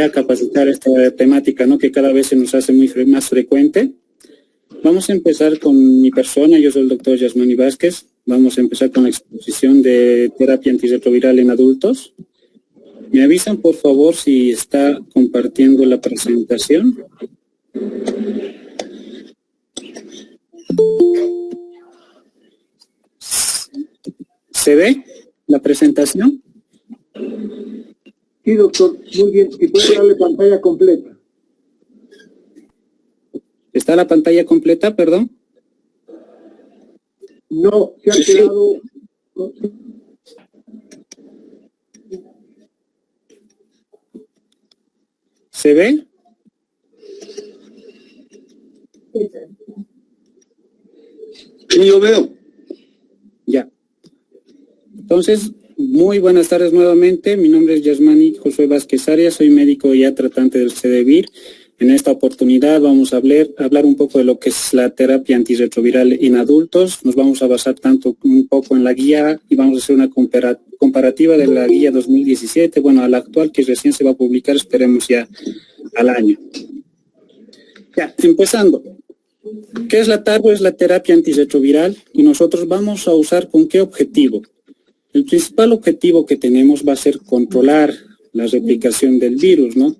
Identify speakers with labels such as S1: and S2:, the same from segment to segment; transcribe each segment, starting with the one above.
S1: a capacitar esta temática, ¿no? Que cada vez se nos hace más frecuente. Vamos a empezar con mi persona. Yo soy el doctor Yasmani Vázquez. Vamos a empezar con la exposición de terapia antirretroviral en adultos. ¿Me avisan, por favor, si está compartiendo la presentación? ¿Se ve la presentación?
S2: Sí, doctor, muy bien. Si puede darle pantalla completa.
S1: ¿Está la pantalla completa, perdón?
S2: No, se ha quedado...
S1: ¿Se ve?
S2: Sí, yo veo.
S1: Ya. Entonces, muy buenas tardes nuevamente. Mi nombre es Yasmani Josué Vázquez Arias, soy médico ya tratante del CDVIR. En esta oportunidad vamos a hablar un poco de lo que es la terapia antirretroviral en adultos. Nos vamos a basar un poco en la guía y vamos a hacer una comparativa de la guía 2017, bueno, a la actual que recién se va a publicar, esperemos ya al año. Ya, empezando. ¿Qué es la TARO? Es la terapia antirretroviral y nosotros vamos a usar ¿con qué objetivo? El principal objetivo que tenemos va a ser controlar la replicación del virus, ¿no?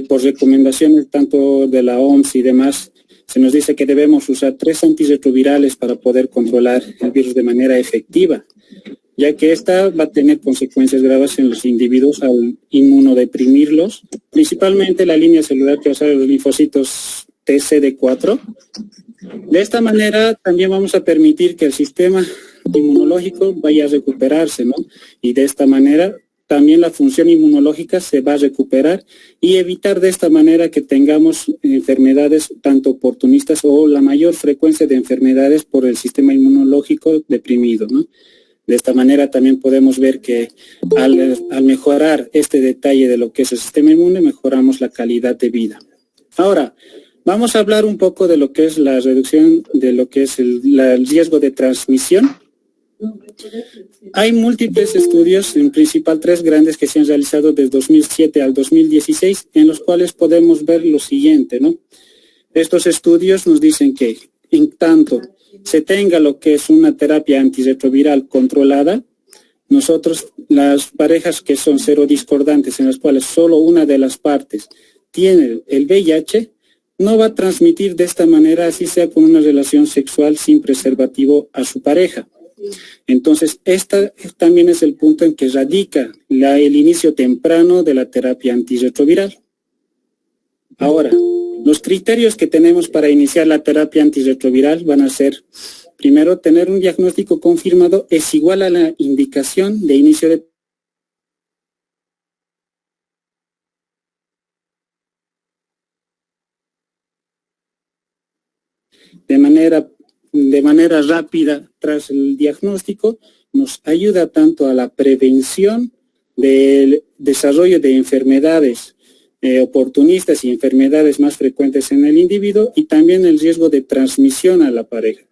S1: Por recomendaciones tanto de la OMS y demás, se nos dice que debemos usar 3 antirretrovirales para poder controlar el virus de manera efectiva, ya que esta va a tener consecuencias graves en los individuos al inmunodeprimirlos, principalmente la línea celular que va a ser los linfocitos TCD4. De esta manera también vamos a permitir que el sistema inmunológico vaya a recuperarse, ¿no? Y de esta manera también la función inmunológica se va a recuperar y evitar de esta manera que tengamos enfermedades tanto oportunistas o la mayor frecuencia de enfermedades por el sistema inmunológico deprimido, ¿no? De esta manera también podemos ver que al mejorar este detalle de lo que es el sistema inmune, mejoramos la calidad de vida. Ahora, vamos a hablar un poco de lo que es la reducción de lo que es el riesgo de transmisión. Hay múltiples estudios, en principal 3 grandes que se han realizado desde 2007 al 2016, en los cuales podemos ver lo siguiente, ¿no? Estos estudios nos dicen que en tanto se tenga lo que es una terapia antirretroviral controlada, nosotros, las parejas que son serodiscordantes, en las cuales solo una de las partes tiene el VIH, no va a transmitir de esta manera, así sea con una relación sexual sin preservativo a su pareja. Entonces, este también es el punto en que radica el inicio temprano de la terapia antirretroviral. Ahora, los criterios que tenemos para iniciar la terapia antirretroviral van a ser, primero, tener un diagnóstico confirmado es igual a la indicación de inicio de manera rápida tras el diagnóstico, nos ayuda tanto a la prevención del desarrollo de enfermedades oportunistas y enfermedades más frecuentes en el individuo y también el riesgo de transmisión a la pareja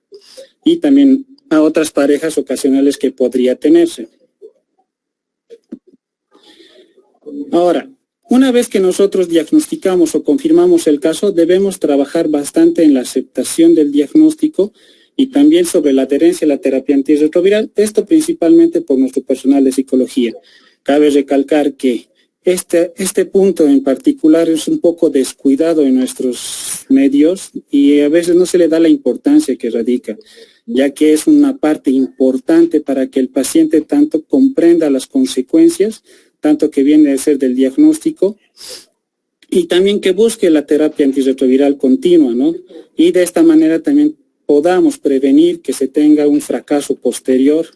S1: y también a otras parejas ocasionales que podría tenerse. Ahora, una vez que nosotros diagnosticamos o confirmamos el caso, debemos trabajar bastante en la aceptación del diagnóstico y también sobre la adherencia a la terapia antirretroviral, esto principalmente por nuestro personal de psicología. Cabe recalcar que este punto en particular es un poco descuidado en nuestros medios y a veces no se le da la importancia que radica, ya que es una parte importante para que el paciente tanto comprenda las consecuencias, tanto que viene a ser del diagnóstico, y también que busque la terapia antirretroviral continua, ¿no? Y de esta manera también podamos prevenir que se tenga un fracaso posterior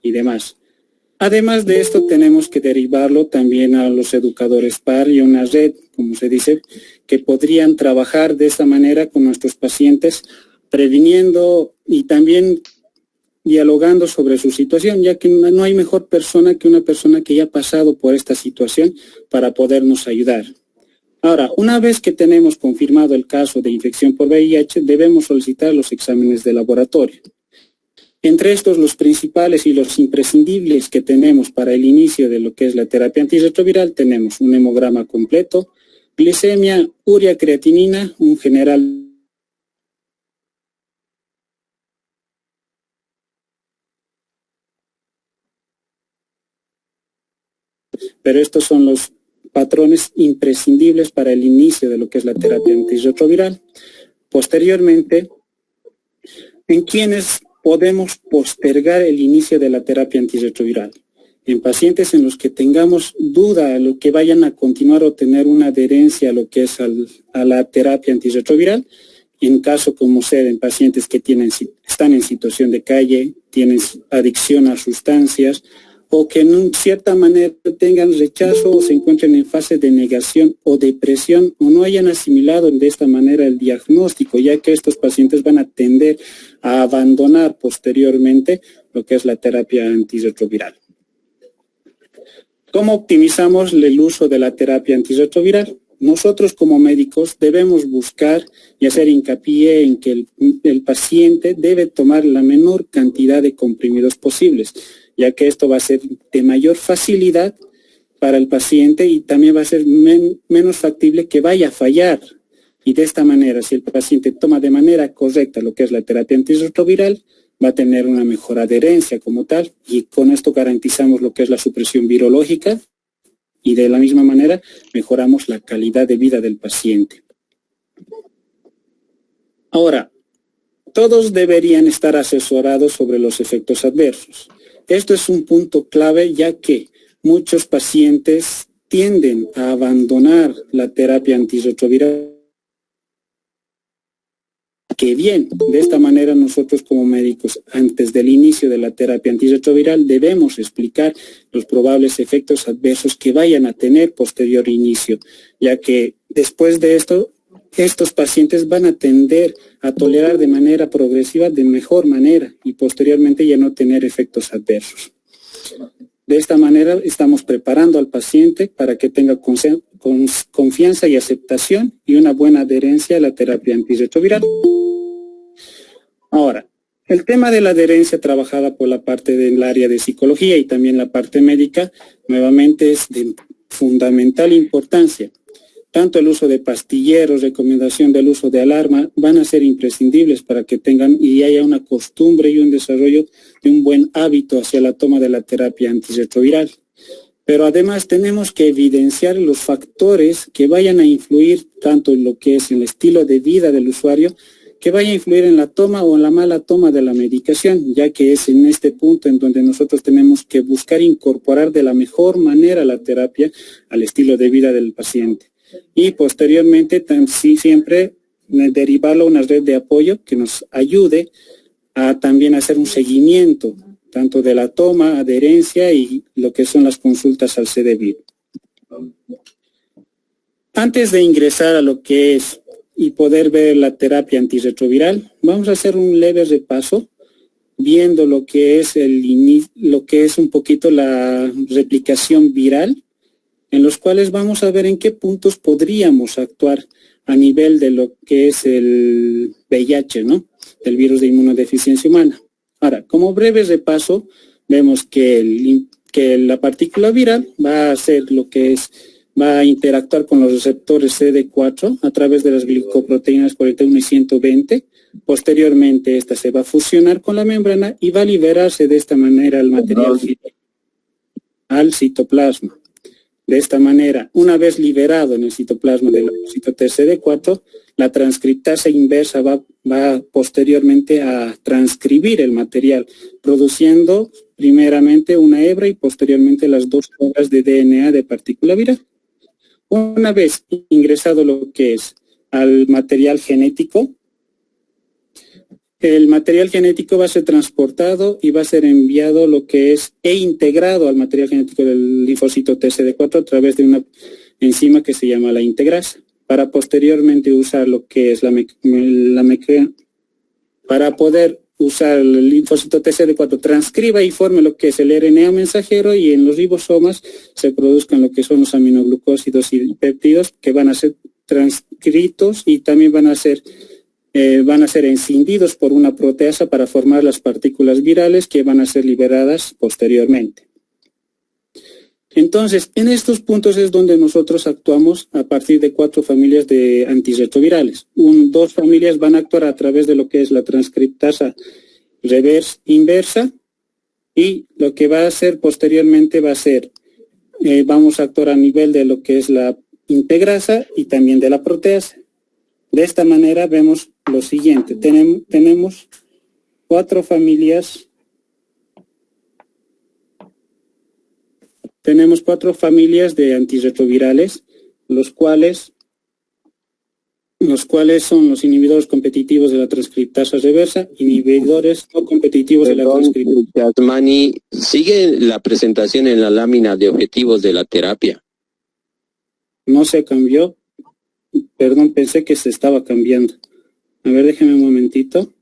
S1: y demás. Además de esto, tenemos que derivarlo también a los educadores PAR y una red, como se dice, que podrían trabajar de esta manera con nuestros pacientes, previniendo y también dialogando sobre su situación, ya que no hay mejor persona que una persona que ya ha pasado por esta situación para podernos ayudar. Ahora, una vez que tenemos confirmado el caso de infección por VIH, debemos solicitar los exámenes de laboratorio. Entre estos, los principales y los imprescindibles que tenemos para el inicio de lo que es la terapia antirretroviral, tenemos un hemograma completo, glicemia, urea, creatinina, un general pero estos son los patrones imprescindibles para el inicio de lo que es la terapia antirretroviral. Posteriormente, ¿en quiénes podemos postergar el inicio de la terapia antirretroviral? En pacientes en los que tengamos duda a lo que vayan a continuar o tener una adherencia a lo que es a la terapia antirretroviral, en caso como ser en pacientes que están en situación de calle, tienen adicción a sustancias, o que en cierta manera tengan rechazo o se encuentren en fase de negación o depresión o no hayan asimilado de esta manera el diagnóstico, ya que estos pacientes van a tender a abandonar posteriormente lo que es la terapia antirretroviral. ¿Cómo optimizamos el uso de la terapia antirretroviral? Nosotros como médicos debemos buscar y hacer hincapié en que el paciente debe tomar la menor cantidad de comprimidos posibles, ya que esto va a ser de mayor facilidad para el paciente y también va a ser menos factible que vaya a fallar. Y de esta manera, si el paciente toma de manera correcta lo que es la terapia antirretroviral, va a tener una mejor adherencia como tal, y con esto garantizamos lo que es la supresión virológica y de la misma manera mejoramos la calidad de vida del paciente. Ahora, todos deberían estar asesorados sobre los efectos adversos. Esto es un punto clave, ya que muchos pacientes tienden a abandonar la terapia antirretroviral. Que bien, de esta manera nosotros como médicos, antes del inicio de la terapia antirretroviral, debemos explicar los probables efectos adversos que vayan a tener posterior inicio, ya que después de esto, estos pacientes van a tender a tolerar de manera progresiva de mejor manera y posteriormente ya no tener efectos adversos. De esta manera estamos preparando al paciente para que tenga confianza y aceptación y una buena adherencia a la terapia antirretroviral. Ahora, el tema de la adherencia trabajada por la parte del área de psicología y también la parte médica, nuevamente es de fundamental importancia. Tanto el uso de pastilleros, recomendación del uso de alarma, van a ser imprescindibles para que tengan y haya una costumbre y un desarrollo de un buen hábito hacia la toma de la terapia antirretroviral. Pero además tenemos que evidenciar los factores que vayan a influir tanto en lo que es el estilo de vida del usuario, que vaya a influir en la toma o en la mala toma de la medicación, ya que es en este punto en donde nosotros tenemos que buscar incorporar de la mejor manera la terapia al estilo de vida del paciente. Y posteriormente siempre derivarlo a una red de apoyo que nos ayude a también hacer un seguimiento tanto de la toma, adherencia y lo que son las consultas al CDVIR. Antes de ingresar a lo que es y poder ver la terapia antirretroviral, vamos a hacer un leve repaso viendo lo que es un poquito la replicación viral, en los cuales vamos a ver en qué puntos podríamos actuar a nivel de lo que es el VIH, ¿no? Del virus de inmunodeficiencia humana. Ahora, como breve repaso, vemos que la partícula viral va a hacer va a interactuar con los receptores CD4 a través de las glicoproteínas 41 y 120. Posteriormente, esta se va a fusionar con la membrana y va a liberarse de esta manera el material al citoplasma. De esta manera, una vez liberado en el citoplasma del leucocito TCD4, la transcriptasa inversa va posteriormente a transcribir el material, produciendo primeramente una hebra y posteriormente las 2 hebras de DNA de partícula viral. Una vez ingresado lo que es al material genético, el material genético va a ser transportado y va a ser enviado integrado al material genético del linfocito TCD4 a través de una enzima que se llama la integrasa, para posteriormente usar lo que es para poder usar el linfocito TCD4, transcriba y forme lo que es el RNA mensajero y en los ribosomas se produzcan lo que son los aminoglucósidos y péptidos que van a ser transcritos y también van a ser van a ser escindidos por una proteasa para formar las partículas virales que van a ser liberadas posteriormente. Entonces, en estos puntos es donde nosotros actuamos a partir de 4 familias de antirretrovirales. 2 familias van a actuar a través de lo que es la transcriptasa reversa inversa, y lo que va a hacer posteriormente va a ser, vamos a actuar a nivel de lo que es la integrasa y también de la proteasa. De esta manera vemos lo siguiente, tenemos 4 familias. Tenemos 4 familias de antirretrovirales, los cuales son los inhibidores competitivos de la transcriptasa reversa, inhibidores no competitivos de la transcriptasa.
S3: Yasmani, sigue la presentación en la lámina de objetivos de la terapia.
S1: No se cambió, perdón, pensé que se estaba cambiando. A ver, déjeme un momentito.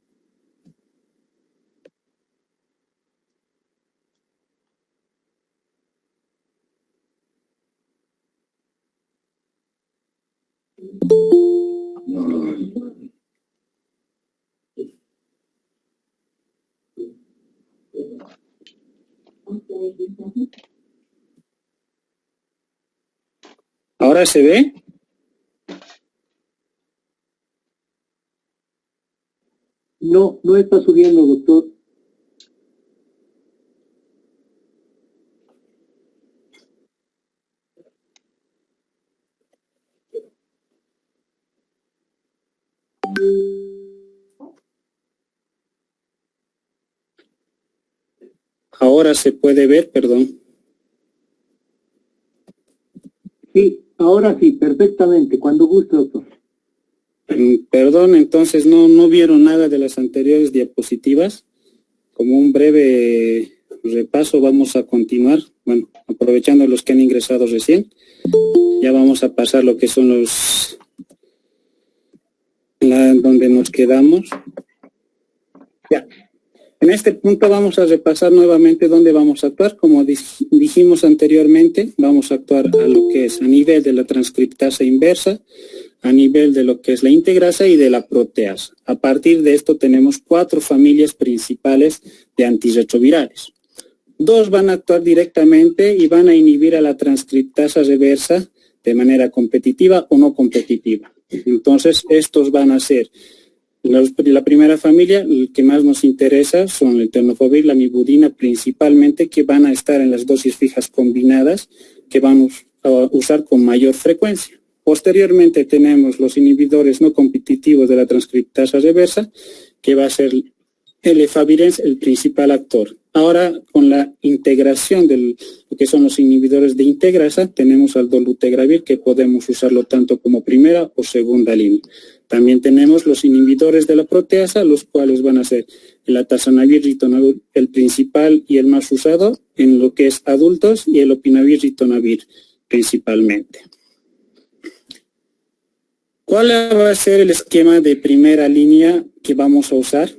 S1: ¿Ahora se ve?
S2: No, no está subiendo, doctor.
S1: Ahora se puede ver, perdón.
S2: Sí, ahora sí, perfectamente, cuando guste, doctor.
S1: Perdón, entonces no vieron nada de las anteriores diapositivas. Como un breve repaso vamos a continuar, bueno, aprovechando los que han ingresado recién. Ya vamos a pasar lo que son donde nos quedamos. Ya. En este punto vamos a repasar nuevamente dónde vamos a actuar. Como dijimos anteriormente, vamos a actuar a lo que es a nivel de la transcriptasa inversa, a nivel de lo que es la integrasa y de la proteasa. A partir de esto tenemos 4 familias principales de antirretrovirales. 2 van a actuar directamente y van a inhibir a la transcriptasa reversa de manera competitiva o no competitiva. Entonces, estos van a ser la primera familia, el que más nos interesa son el tenofovir, la mibudina principalmente, que van a estar en las dosis fijas combinadas, que vamos a usar con mayor frecuencia. Posteriormente tenemos los inhibidores no competitivos de la transcriptasa reversa, que va a ser el efavirenz el principal actor. Ahora, con la integración de lo que son los inhibidores de integrasa, tenemos al dolutegravir, que podemos usarlo tanto como primera o segunda línea. También tenemos los inhibidores de la proteasa, los cuales van a ser el atazanavir, ritonavir, el principal y el más usado en lo que es adultos, y el opinavir, ritonavir principalmente. ¿Cuál va a ser el esquema de primera línea que vamos a usar?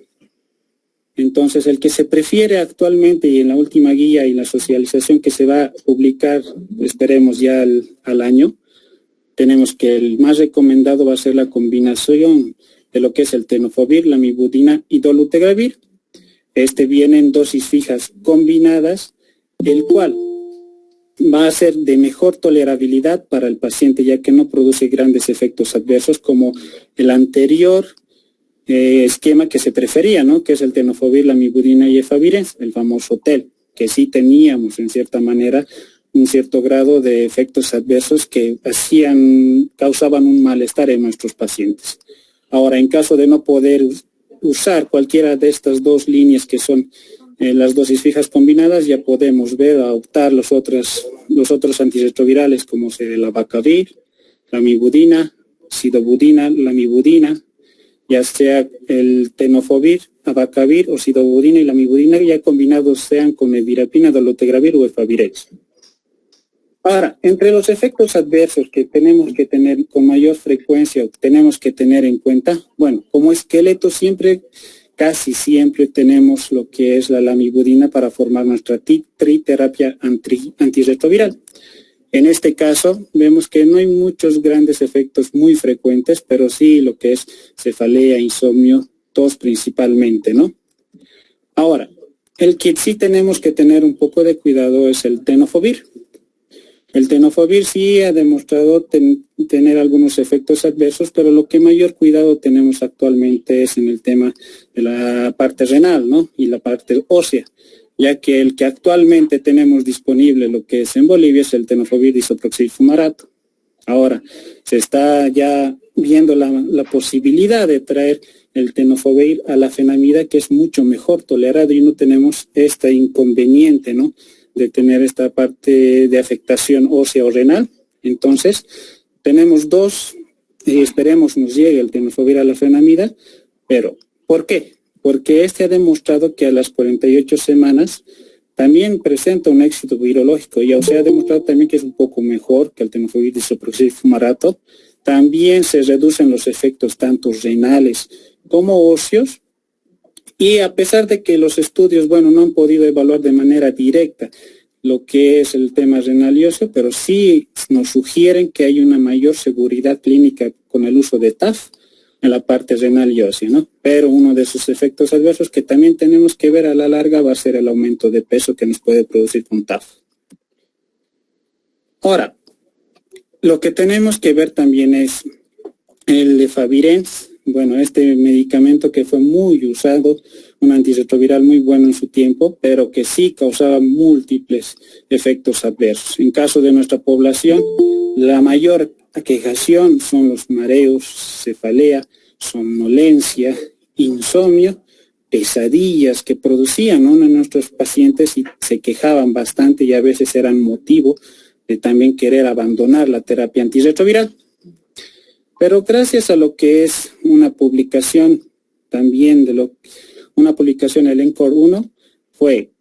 S1: Entonces, el que se prefiere actualmente y en la última guía y la socialización que se va a publicar, esperemos ya al año, tenemos que el más recomendado va a ser la combinación de lo que es el tenofovir, la mibudina y dolutegravir. Este viene en dosis fijas combinadas, el cual va a ser de mejor tolerabilidad para el paciente, ya que no produce grandes efectos adversos como el anterior esquema que se prefería, ¿no? Que es el tenofovir, la mibudina y efavirenz, el famoso TEL, que sí teníamos en cierta manera un cierto grado de efectos adversos que causaban un malestar en nuestros pacientes. Ahora, en caso de no poder usar cualquiera de estas 2 líneas que son las dosis fijas combinadas, ya podemos optar los otros antirretrovirales como el abacavir, la mibudina, sidobudina, la mibudina, ya sea el tenofovir, abacavir o sidobudina y la mibudina, ya combinados sean con evirapina, dolutegravir o efavirenz. Ahora, entre los efectos adversos que tenemos que tener con mayor frecuencia o tenemos que tener en cuenta, bueno, como esqueleto casi siempre tenemos lo que es la lamivudina para formar nuestra triterapia antirretroviral. En este caso, vemos que no hay muchos grandes efectos muy frecuentes, pero sí lo que es cefalea, insomnio, tos principalmente, ¿no? Ahora, el que sí tenemos que tener un poco de cuidado es el tenofovir. El tenofovir sí ha demostrado tener algunos efectos adversos, pero lo que mayor cuidado tenemos actualmente es en el tema de la parte renal, ¿no? Y la parte ósea, ya que el que actualmente tenemos disponible, lo que es en Bolivia, es el tenofovir disoproxil fumarato. Ahora, se está ya viendo la posibilidad de traer el tenofovir a la fenamida, que es mucho mejor tolerado y no tenemos este inconveniente, ¿no?, de tener esta parte de afectación ósea o renal. Entonces, tenemos dos, y esperemos nos llegue el tenofovir a la fenamida, pero ¿por qué? Porque este ha demostrado que a las 48 semanas también presenta un éxito virológico, y o sea, ha demostrado también que es un poco mejor que el tenofovir disoproxil fumarato. También se reducen los efectos tanto renales como óseos, y a pesar de que los estudios, bueno, no han podido evaluar de manera directa lo que es el tema renal y óseo, pero sí nos sugieren que hay una mayor seguridad clínica con el uso de TAF en la parte renal y ósea, ¿no? Pero uno de sus efectos adversos que también tenemos que ver a la larga va a ser el aumento de peso que nos puede producir con TAF. Ahora, lo que tenemos que ver también es el efavirenz. Bueno, este medicamento que fue muy usado, un antirretroviral muy bueno en su tiempo, pero que sí causaba múltiples efectos adversos. En caso de nuestra población, la mayor aquejación son los mareos, cefalea, somnolencia, insomnio, pesadillas que producían, ¿no?, en nuestros pacientes, y se quejaban bastante y a veces eran motivo de también querer abandonar la terapia antirretroviral. Pero gracias a lo que es una publicación también una publicación del ENCORE 1, fue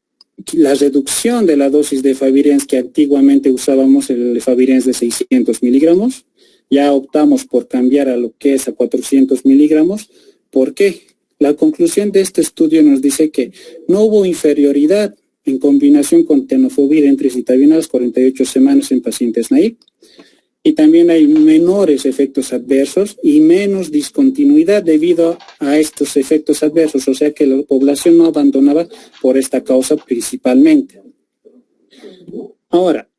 S1: la reducción de la dosis de efavirenz, que antiguamente usábamos el efavirenz de 600 miligramos, ya optamos por cambiar a lo que es a 400 miligramos. ¿Por qué? La conclusión de este estudio nos dice que no hubo inferioridad en combinación con tenofovir en tricitabina a las 48 semanas en pacientes naive. Y también hay menores efectos adversos y menos discontinuidad debido a estos efectos adversos, o sea que la población no abandonaba por esta causa principalmente. Ahora,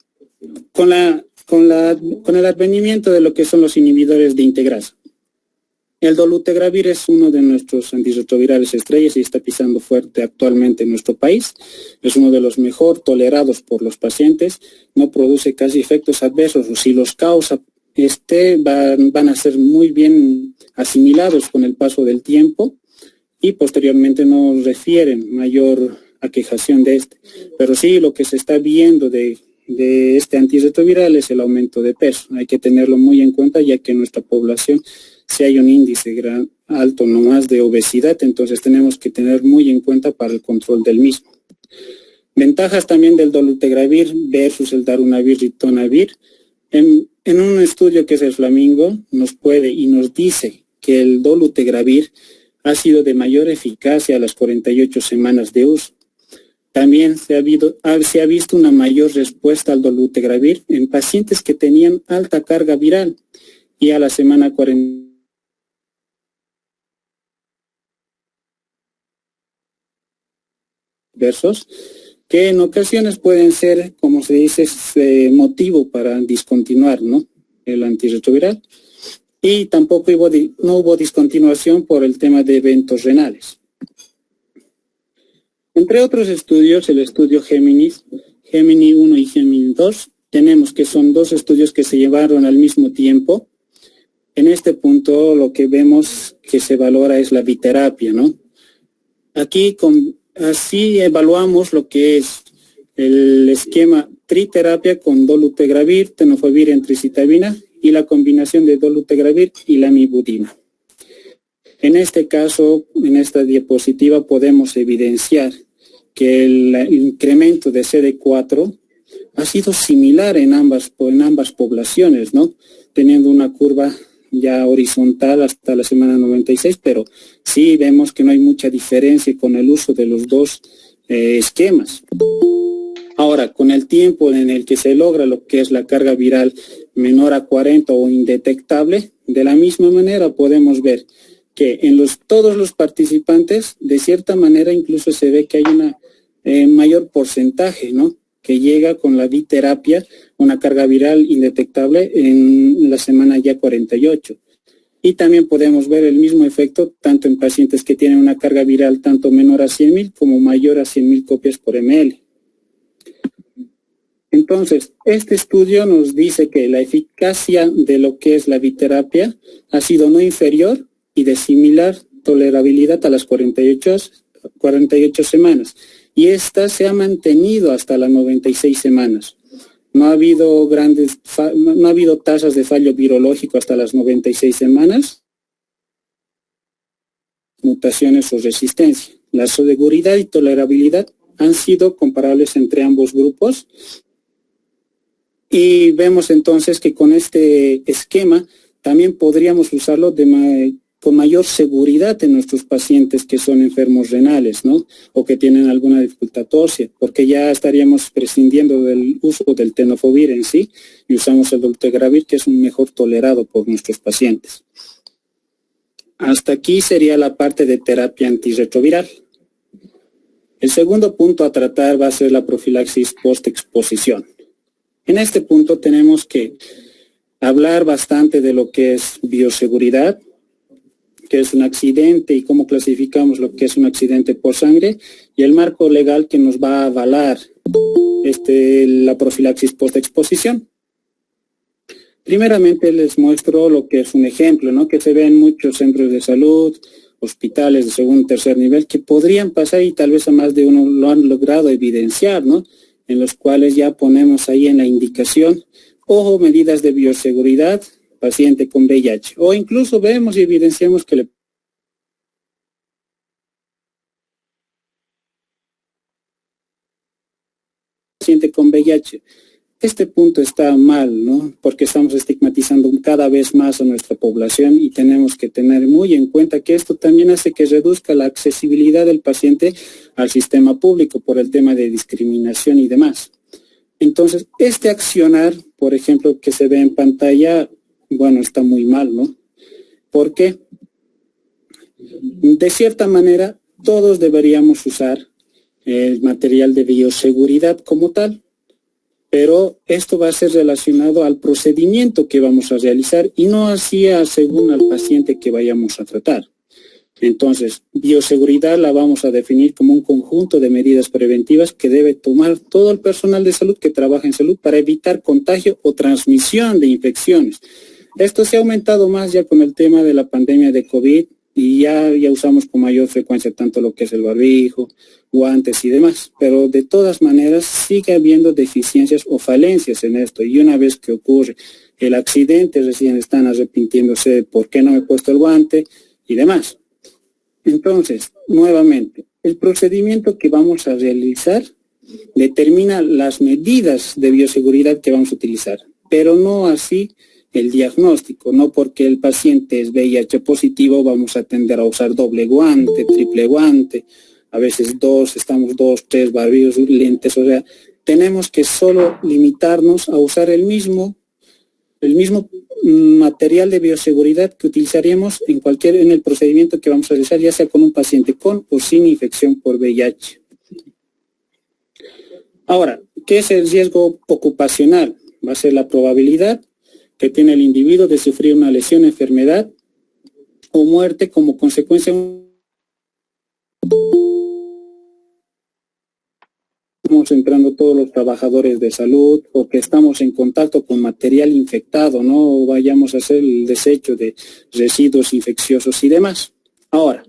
S1: con el advenimiento de lo que son los inhibidores de integrasa, el dolutegravir es uno de nuestros antirretrovirales estrellas y está pisando fuerte actualmente en nuestro país. Es uno de los mejor tolerados por los pacientes, no produce casi efectos adversos, o si los causa, van a ser muy bien asimilados con el paso del tiempo y posteriormente no refieren mayor aquejación de este. Pero sí, lo que se está viendo de este antirretroviral es el aumento de peso. Hay que tenerlo muy en cuenta, ya que en nuestra población, si hay un índice alto nomás de obesidad, entonces tenemos que tener muy en cuenta para el control del mismo. Ventajas también del dolutegravir versus el darunavir ritonavir. En un estudio que es el Flamingo, nos dice que el dolutegravir ha sido de mayor eficacia a las 48 semanas de uso. También se ha visto una mayor respuesta al dolutegravir en pacientes que tenían alta carga viral, y a la semana 40 versos, que en ocasiones pueden ser, como se dice, motivo para discontinuar, ¿no?, el antirretroviral. Y tampoco no hubo discontinuación por el tema de eventos renales. Entre otros estudios, el estudio Gemini 1 y Gemini 2, tenemos que son dos estudios que se llevaron al mismo tiempo. En este punto lo que vemos que se valora es la biterapia, ¿no? Aquí así evaluamos lo que es el esquema triterapia con dolutegravir, tenofovir en tricitabina y la combinación de dolutegravir y lamivudina. En este caso, en esta diapositiva podemos evidenciar que el incremento de CD4 ha sido similar en ambas poblaciones, ¿no?, teniendo una curva ya horizontal hasta la semana 96, pero sí vemos que no hay mucha diferencia con el uso de los dos esquemas. Ahora, con el tiempo en el que se logra lo que es la carga viral menor a 40 o indetectable, de la misma manera podemos ver que en todos los participantes, de cierta manera, incluso se ve que hay una mayor porcentaje, ¿no?, que llega con la biterapia, una carga viral indetectable en la semana ya 48. Y también podemos ver el mismo efecto tanto en pacientes que tienen una carga viral tanto menor a 100.000 como mayor a 100.000 copias por ml. Entonces, este estudio nos dice que la eficacia de lo que es la biterapia ha sido no inferior y de similar tolerabilidad a las 48 semanas. Y esta se ha mantenido hasta las 96 semanas. No ha habido tasas de fallo virológico hasta las 96 semanas, mutaciones o resistencia. La seguridad y tolerabilidad han sido comparables entre ambos grupos. Y vemos entonces que con este esquema también podríamos usarlo con mayor seguridad en nuestros pacientes que son enfermos renales, ¿no?, o que tienen alguna dificultad ósea, porque ya estaríamos prescindiendo del uso del tenofovir en sí y usamos el dolutegravir, que es un mejor tolerado por nuestros pacientes. Hasta aquí sería la parte de terapia antirretroviral. El segundo punto a tratar va a ser la profilaxis post-exposición. En este punto tenemos que hablar bastante de lo que es bioseguridad, que es un accidente y cómo clasificamos lo que es un accidente por sangre, y el marco legal que nos va a avalar la profilaxis post-exposición. Primeramente les muestro lo que es un ejemplo, ¿no?, que se ve en muchos centros de salud, hospitales de segundo y tercer nivel, que podrían pasar y tal vez a más de uno lo han logrado evidenciar, ¿no?, en los cuales ya ponemos ahí en la indicación, ojo, medidas de bioseguridad, paciente con VIH, o incluso vemos y evidenciamos que el paciente con VIH. Este punto está mal, ¿no?, porque estamos estigmatizando cada vez más a nuestra población y tenemos que tener muy en cuenta que esto también hace que reduzca la accesibilidad del paciente al sistema público por el tema de discriminación y demás. Entonces, este accionar, por ejemplo, que se ve en pantalla, bueno, está muy mal, ¿no? ¿Por qué? De cierta manera, todos deberíamos usar el material de bioseguridad como tal, pero esto va a ser relacionado al procedimiento que vamos a realizar y no así según al paciente que vayamos a tratar. Entonces, bioseguridad la vamos a definir como un conjunto de medidas preventivas que debe tomar todo el personal de salud que trabaja en salud para evitar contagio o transmisión de infecciones. Esto se ha aumentado más ya con el tema de la pandemia de COVID y ya usamos con mayor frecuencia tanto lo que es el barbijo, guantes y demás, pero de todas maneras sigue habiendo deficiencias o falencias en esto, y una vez que ocurre el accidente recién están arrepintiéndose de por qué no me he puesto el guante y demás. Entonces, nuevamente, el procedimiento que vamos a realizar determina las medidas de bioseguridad que vamos a utilizar, pero no así el diagnóstico. No porque el paciente es VIH positivo vamos a tender a usar doble guante, triple guante, a veces estamos dos, tres barbijos, lentes, o sea, tenemos que solo limitarnos a usar el mismo material de bioseguridad que utilizaríamos en el procedimiento que vamos a realizar, ya sea con un paciente con o sin infección por VIH. Ahora, ¿qué es el riesgo ocupacional? Va a ser la probabilidad que tiene el individuo de sufrir una lesión, enfermedad o muerte como consecuencia de estamos entrando todos los trabajadores de salud o que estamos en contacto con material infectado, ¿no? O vayamos a hacer el desecho de residuos infecciosos y demás. Ahora,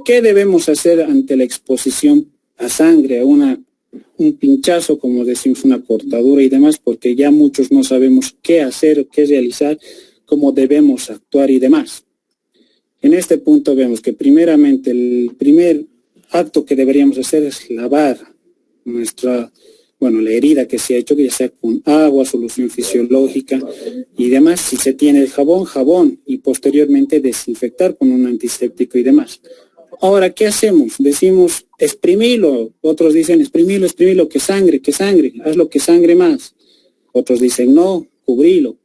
S1: ¿qué debemos hacer ante la exposición a sangre, a un pinchazo, como decimos, una cortadura y demás? Porque ya muchos no sabemos qué hacer, qué realizar, cómo debemos actuar y demás. En este punto vemos que primeramente el primer acto que deberíamos hacer es lavar la herida que se ha hecho, que ya sea con agua, solución fisiológica y demás. Si se tiene el jabón, y posteriormente desinfectar con un antiséptico y demás. Ahora, ¿qué hacemos? Decimos, exprimirlo. Otros dicen, exprimirlo, que sangre, hazlo que sangre más. Otros dicen, no, cubrilo.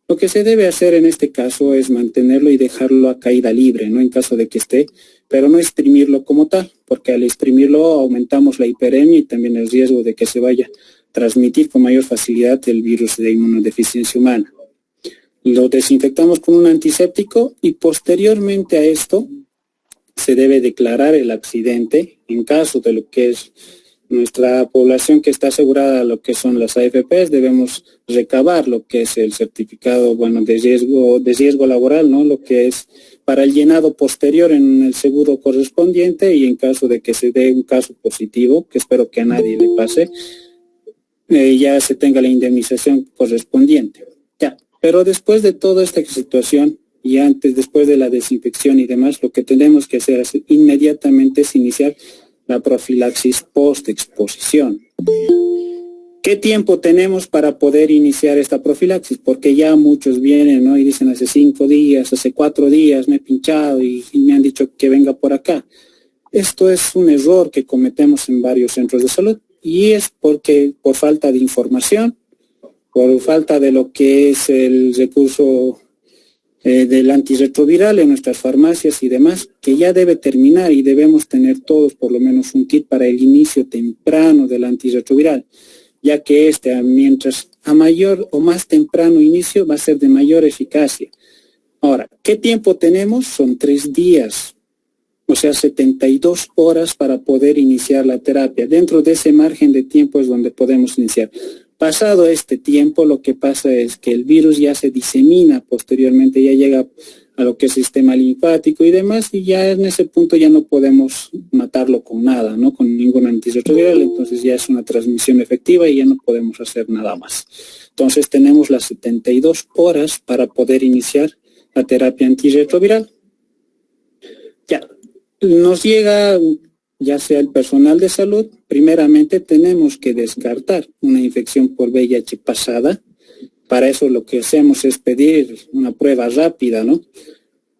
S1: Lo que se debe hacer en este caso es mantenerlo y dejarlo a caída libre, ¿no? En caso de que esté, pero no exprimirlo como tal, porque al exprimirlo aumentamos la hiperemia y también el riesgo de que se vaya a transmitir con mayor facilidad el virus de inmunodeficiencia humana. Lo desinfectamos con un antiséptico y posteriormente a esto se debe declarar el accidente en caso de lo que es nuestra población que está asegurada a lo que son las AFPs. Debemos recabar lo que es el certificado, de riesgo laboral, ¿no? Lo que es para el llenado posterior en el seguro correspondiente, y en caso de que se dé un caso positivo, que espero que a nadie le pase, ya se tenga la indemnización correspondiente. Ya, pero después de toda esta situación y después de la desinfección y demás, lo que tenemos que hacer inmediatamente es iniciar la profilaxis post-exposición. ¿Qué tiempo tenemos para poder iniciar esta profilaxis? Porque ya muchos vienen, ¿no? Y dicen, hace 5 días, hace 4 días me he pinchado y me han dicho que venga por acá. Esto es un error que cometemos en varios centros de salud, y es porque por falta de información, por falta de lo que es el recurso del antirretroviral en nuestras farmacias y demás, que ya debe terminar, y debemos tener todos por lo menos un kit para el inicio temprano del antirretroviral, ya que mientras a mayor o más temprano inicio va a ser de mayor eficacia. Ahora, ¿qué tiempo tenemos? Son 3 días, o sea, 72 horas para poder iniciar la terapia. Dentro de ese margen de tiempo es donde podemos iniciar. Pasado este tiempo, lo que pasa es que el virus ya se disemina posteriormente, ya llega a lo que es sistema linfático y demás, y ya en ese punto ya no podemos matarlo con nada, ¿no? Con ningún antirretroviral. Entonces ya es una transmisión efectiva y ya no podemos hacer nada más. Entonces tenemos las 72 horas para poder iniciar la terapia antirretroviral. Ya, nos llega, ya sea el personal de salud, primeramente tenemos que descartar una infección por VIH pasada. Para eso lo que hacemos es pedir una prueba rápida, ¿no?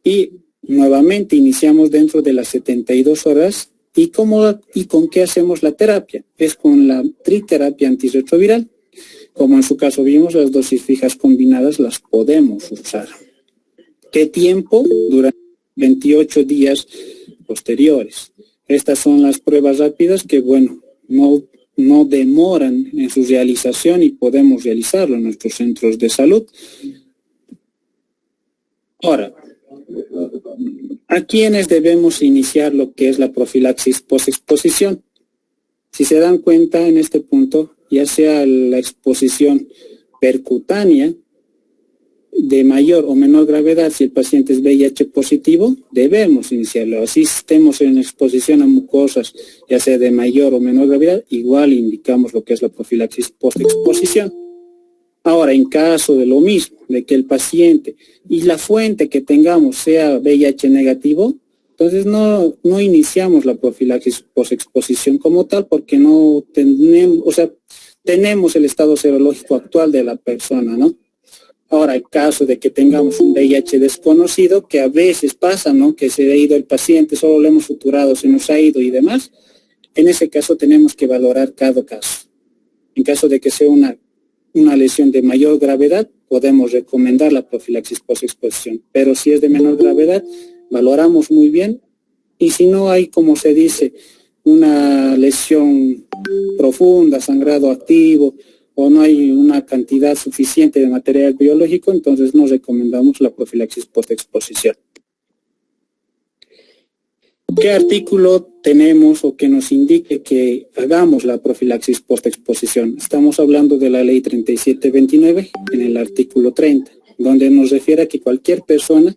S1: Y nuevamente iniciamos dentro de las 72 horas. ¿Y con qué hacemos la terapia? Es con la triterapia antirretroviral. Como en su caso vimos, las dosis fijas combinadas las podemos usar. ¿Qué tiempo? Durante 28 días posteriores. Estas son las pruebas rápidas que, bueno, no demoran en su realización y podemos realizarlo en nuestros centros de salud. Ahora, ¿a quiénes debemos iniciar lo que es la profilaxis post-exposición? Si se dan cuenta en este punto, ya sea la exposición percutánea, de mayor o menor gravedad, si el paciente es VIH positivo, debemos iniciarlo. Así estemos en exposición a mucosas, ya sea de mayor o menor gravedad, igual indicamos lo que es la profilaxis post-exposición. Ahora, en caso de lo mismo, de que el paciente y la fuente que tengamos sea VIH negativo, entonces no iniciamos la profilaxis post-exposición como tal, porque no tenemos, o sea, tenemos el estado serológico actual de la persona, ¿no? Ahora, en caso de que tengamos un VIH desconocido, que a veces pasa, ¿no? Que se ha ido el paciente, solo lo hemos suturado, se nos ha ido y demás, en ese caso tenemos que valorar cada caso. En caso de que sea una lesión de mayor gravedad, podemos recomendar la profilaxis post-exposición, pero si es de menor gravedad, valoramos muy bien, y si no hay, como se dice, una lesión profunda, sangrado activo, o no hay una cantidad suficiente de material biológico, entonces no recomendamos la profilaxis post-exposición. ¿Qué artículo tenemos o que nos indique que hagamos la profilaxis post-exposición? Estamos hablando de la ley 3729 en el artículo 30, donde nos refiere a que cualquier persona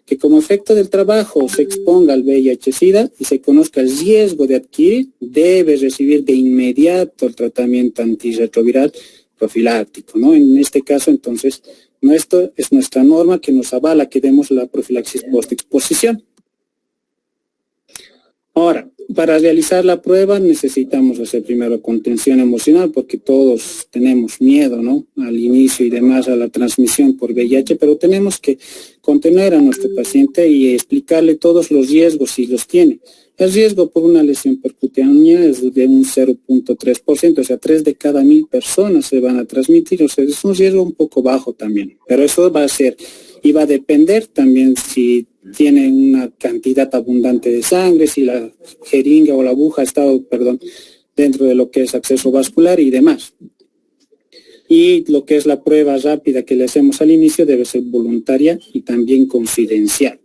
S1: que como efecto del trabajo se exponga al VIH-Sida y se conozca el riesgo de adquirir, debe recibir de inmediato el tratamiento antirretroviral profiláctico, ¿no? En este caso, entonces, esto es nuestra norma que nos avala que demos la profilaxis post-exposición. Ahora, para realizar la prueba necesitamos hacer primero contención emocional porque todos tenemos miedo, ¿no? Al inicio y demás a la transmisión por VIH, pero tenemos que contener a nuestro paciente y explicarle todos los riesgos si los tiene. El riesgo por una lesión percutánea es de un 0.3%, o sea, 3 de cada 1000 personas se van a transmitir, o sea, es un riesgo un poco bajo también, pero eso va a ser, y va a depender también si tiene una cantidad abundante de sangre, si la jeringa o la aguja ha estado, dentro de lo que es acceso vascular y demás. Y lo que es la prueba rápida que le hacemos al inicio debe ser voluntaria y también confidencial.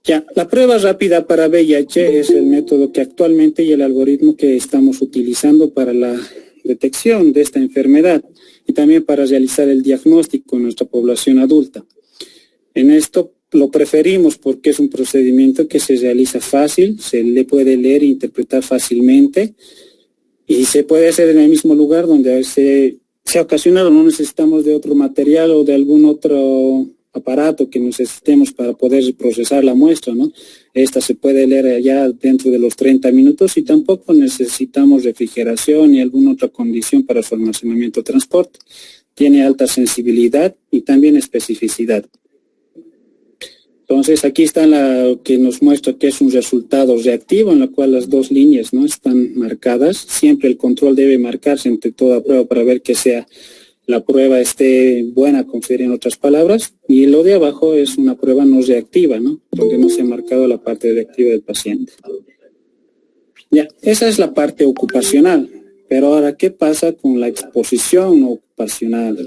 S1: Ya, la prueba rápida para VIH es el método que actualmente y el algoritmo que estamos utilizando para la detección de esta enfermedad y también para realizar el diagnóstico en nuestra población adulta. En esto lo preferimos porque es un procedimiento que se realiza fácil, se le puede leer e interpretar fácilmente y se puede hacer en el mismo lugar donde se ha ocasionado, no necesitamos de otro material o de algún otro aparato que necesitemos para poder procesar la muestra, ¿no? Esta se puede leer ya dentro de los 30 minutos y tampoco necesitamos refrigeración ni alguna otra condición para su almacenamiento o transporte. Tiene alta sensibilidad y también especificidad. Entonces aquí está lo que nos muestra que es un resultado reactivo en la cual las dos líneas no están marcadas. Siempre el control debe marcarse entre toda prueba para ver que la prueba esté buena, confiere en otras palabras. Y lo de abajo es una prueba no reactiva, ¿no? Donde no se ha marcado la parte reactiva del paciente. Ya, esa es la parte ocupacional. Pero ahora, ¿qué pasa con la exposición ocupacional?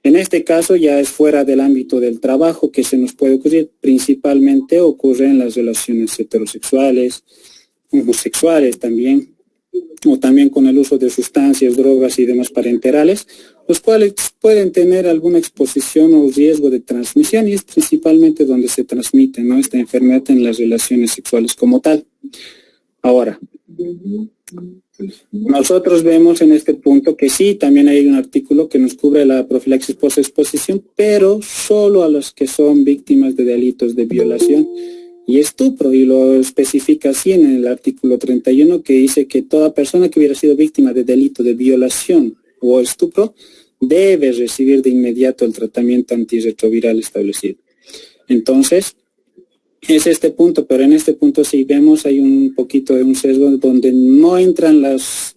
S1: En este caso ya es fuera del ámbito del trabajo que se nos puede ocurrir. Principalmente ocurre en las relaciones heterosexuales, homosexuales también, o también con el uso de sustancias, drogas y demás parenterales, los cuales pueden tener alguna exposición o riesgo de transmisión y es principalmente donde se transmite, ¿no?, esta enfermedad en las relaciones sexuales como tal. Ahora, nosotros vemos en este punto que sí, también hay un artículo que nos cubre la profilaxis post-exposición, pero solo a los que son víctimas de delitos de violación y estupro, y lo especifica así en el artículo 31, que dice que toda persona que hubiera sido víctima de delito de violación o estupro debe recibir de inmediato el tratamiento antirretroviral establecido. Entonces, es este punto, pero en este punto sí vemos hay un poquito de un sesgo donde no entran las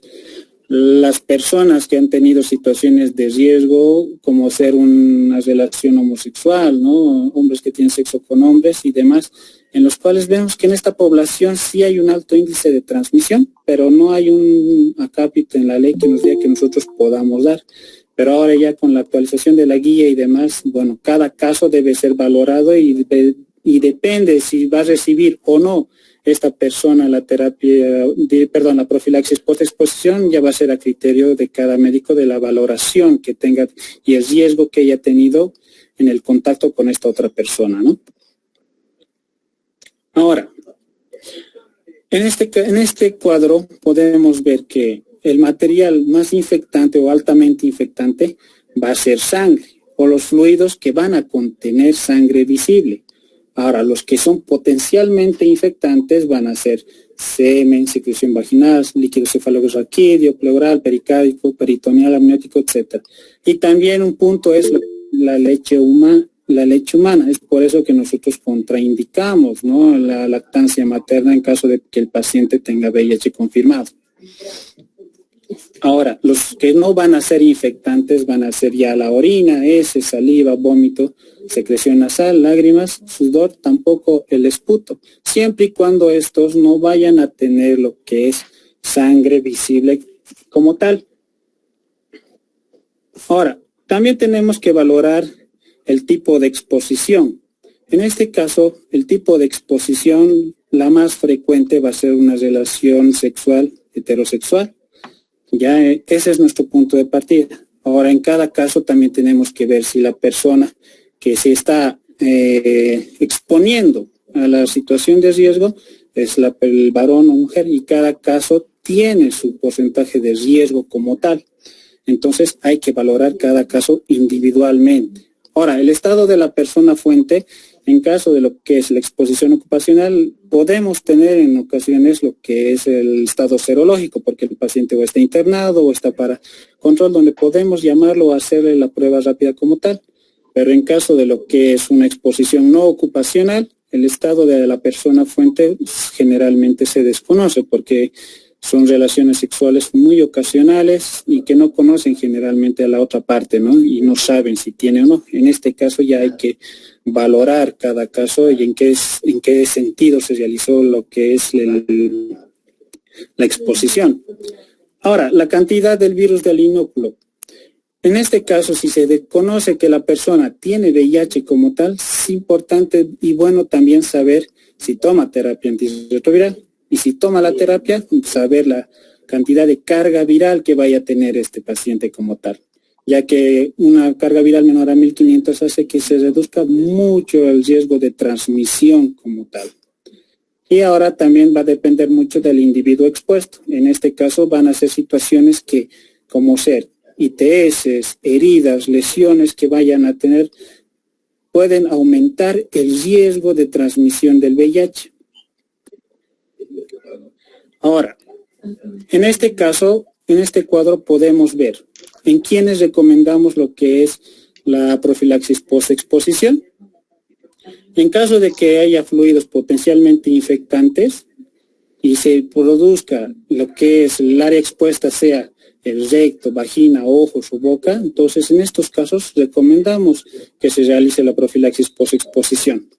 S1: personas que han tenido situaciones de riesgo, como ser una relación homosexual, ¿no?, hombres que tienen sexo con hombres y demás, en los cuales vemos que en esta población sí hay un alto índice de transmisión, pero no hay un acápite en la ley que nos diga que nosotros podamos dar. Pero ahora ya con la actualización de la guía y demás, bueno, cada caso debe ser valorado y depende si va a recibir o no esta persona la la profilaxis post-exposición, ya va a ser a criterio de cada médico de la valoración que tenga y el riesgo que haya tenido en el contacto con esta otra persona, ¿no? Ahora, en este cuadro podemos ver que el material más infectante o altamente infectante va a ser sangre o los fluidos que van a contener sangre visible. Ahora, los que son potencialmente infectantes van a ser semen, secreción vaginal, líquido cefalorraquídeo, pleural, pericárdico, peritoneal, amniótico, etc. Y también un punto es la leche humana. Es por eso que nosotros contraindicamos, ¿no?, la lactancia materna en caso de que el paciente tenga VIH confirmado. Ahora, los que no van a ser infectantes van a ser ya la orina, heces, saliva, vómito, secreción nasal, lágrimas, sudor, tampoco el esputo, siempre y cuando estos no vayan a tener lo que es sangre visible como tal. Ahora, también tenemos que valorar el tipo de exposición. En este caso, el tipo de exposición, la más frecuente va a ser una relación sexual heterosexual. Ya ese es nuestro punto de partida. Ahora, en cada caso también tenemos que ver si la persona que se está exponiendo a la situación de riesgo es el varón o mujer, y cada caso tiene su porcentaje de riesgo como tal. Entonces hay que valorar cada caso individualmente. Ahora, el estado de la persona fuente En caso de lo que es la exposición ocupacional, podemos tener en ocasiones lo que es el estado serológico, porque el paciente o está internado o está para control, donde podemos llamarlo o hacerle la prueba rápida como tal. Pero en caso de lo que es una exposición no ocupacional, el estado de la persona fuente generalmente se desconoce porque son relaciones sexuales muy ocasionales y que no conocen generalmente a la otra parte, ¿no? Y no saben si tiene o no. En este caso ya hay que valorar cada caso y en qué sentido se realizó lo que es la exposición. Ahora, la cantidad del virus del inóculo. En este caso, si se desconoce que la persona tiene VIH como tal, es importante y bueno también saber si toma terapia antirretroviral. Y si toma la terapia, saber la cantidad de carga viral que vaya a tener este paciente como tal, ya que una carga viral menor a 1500 hace que se reduzca mucho el riesgo de transmisión como tal. Y ahora también va a depender mucho del individuo expuesto. En este caso van a ser situaciones que, como ser ITS, heridas, lesiones que vayan a tener, pueden aumentar el riesgo de transmisión del VIH. Ahora, en este caso, en este cuadro podemos ver en quiénes recomendamos lo que es la profilaxis post-exposición. En caso de que haya fluidos potencialmente infectantes y se produzca lo que es el área expuesta, sea el recto, vagina, ojos o boca, entonces en estos casos recomendamos que se realice la profilaxis post-exposición.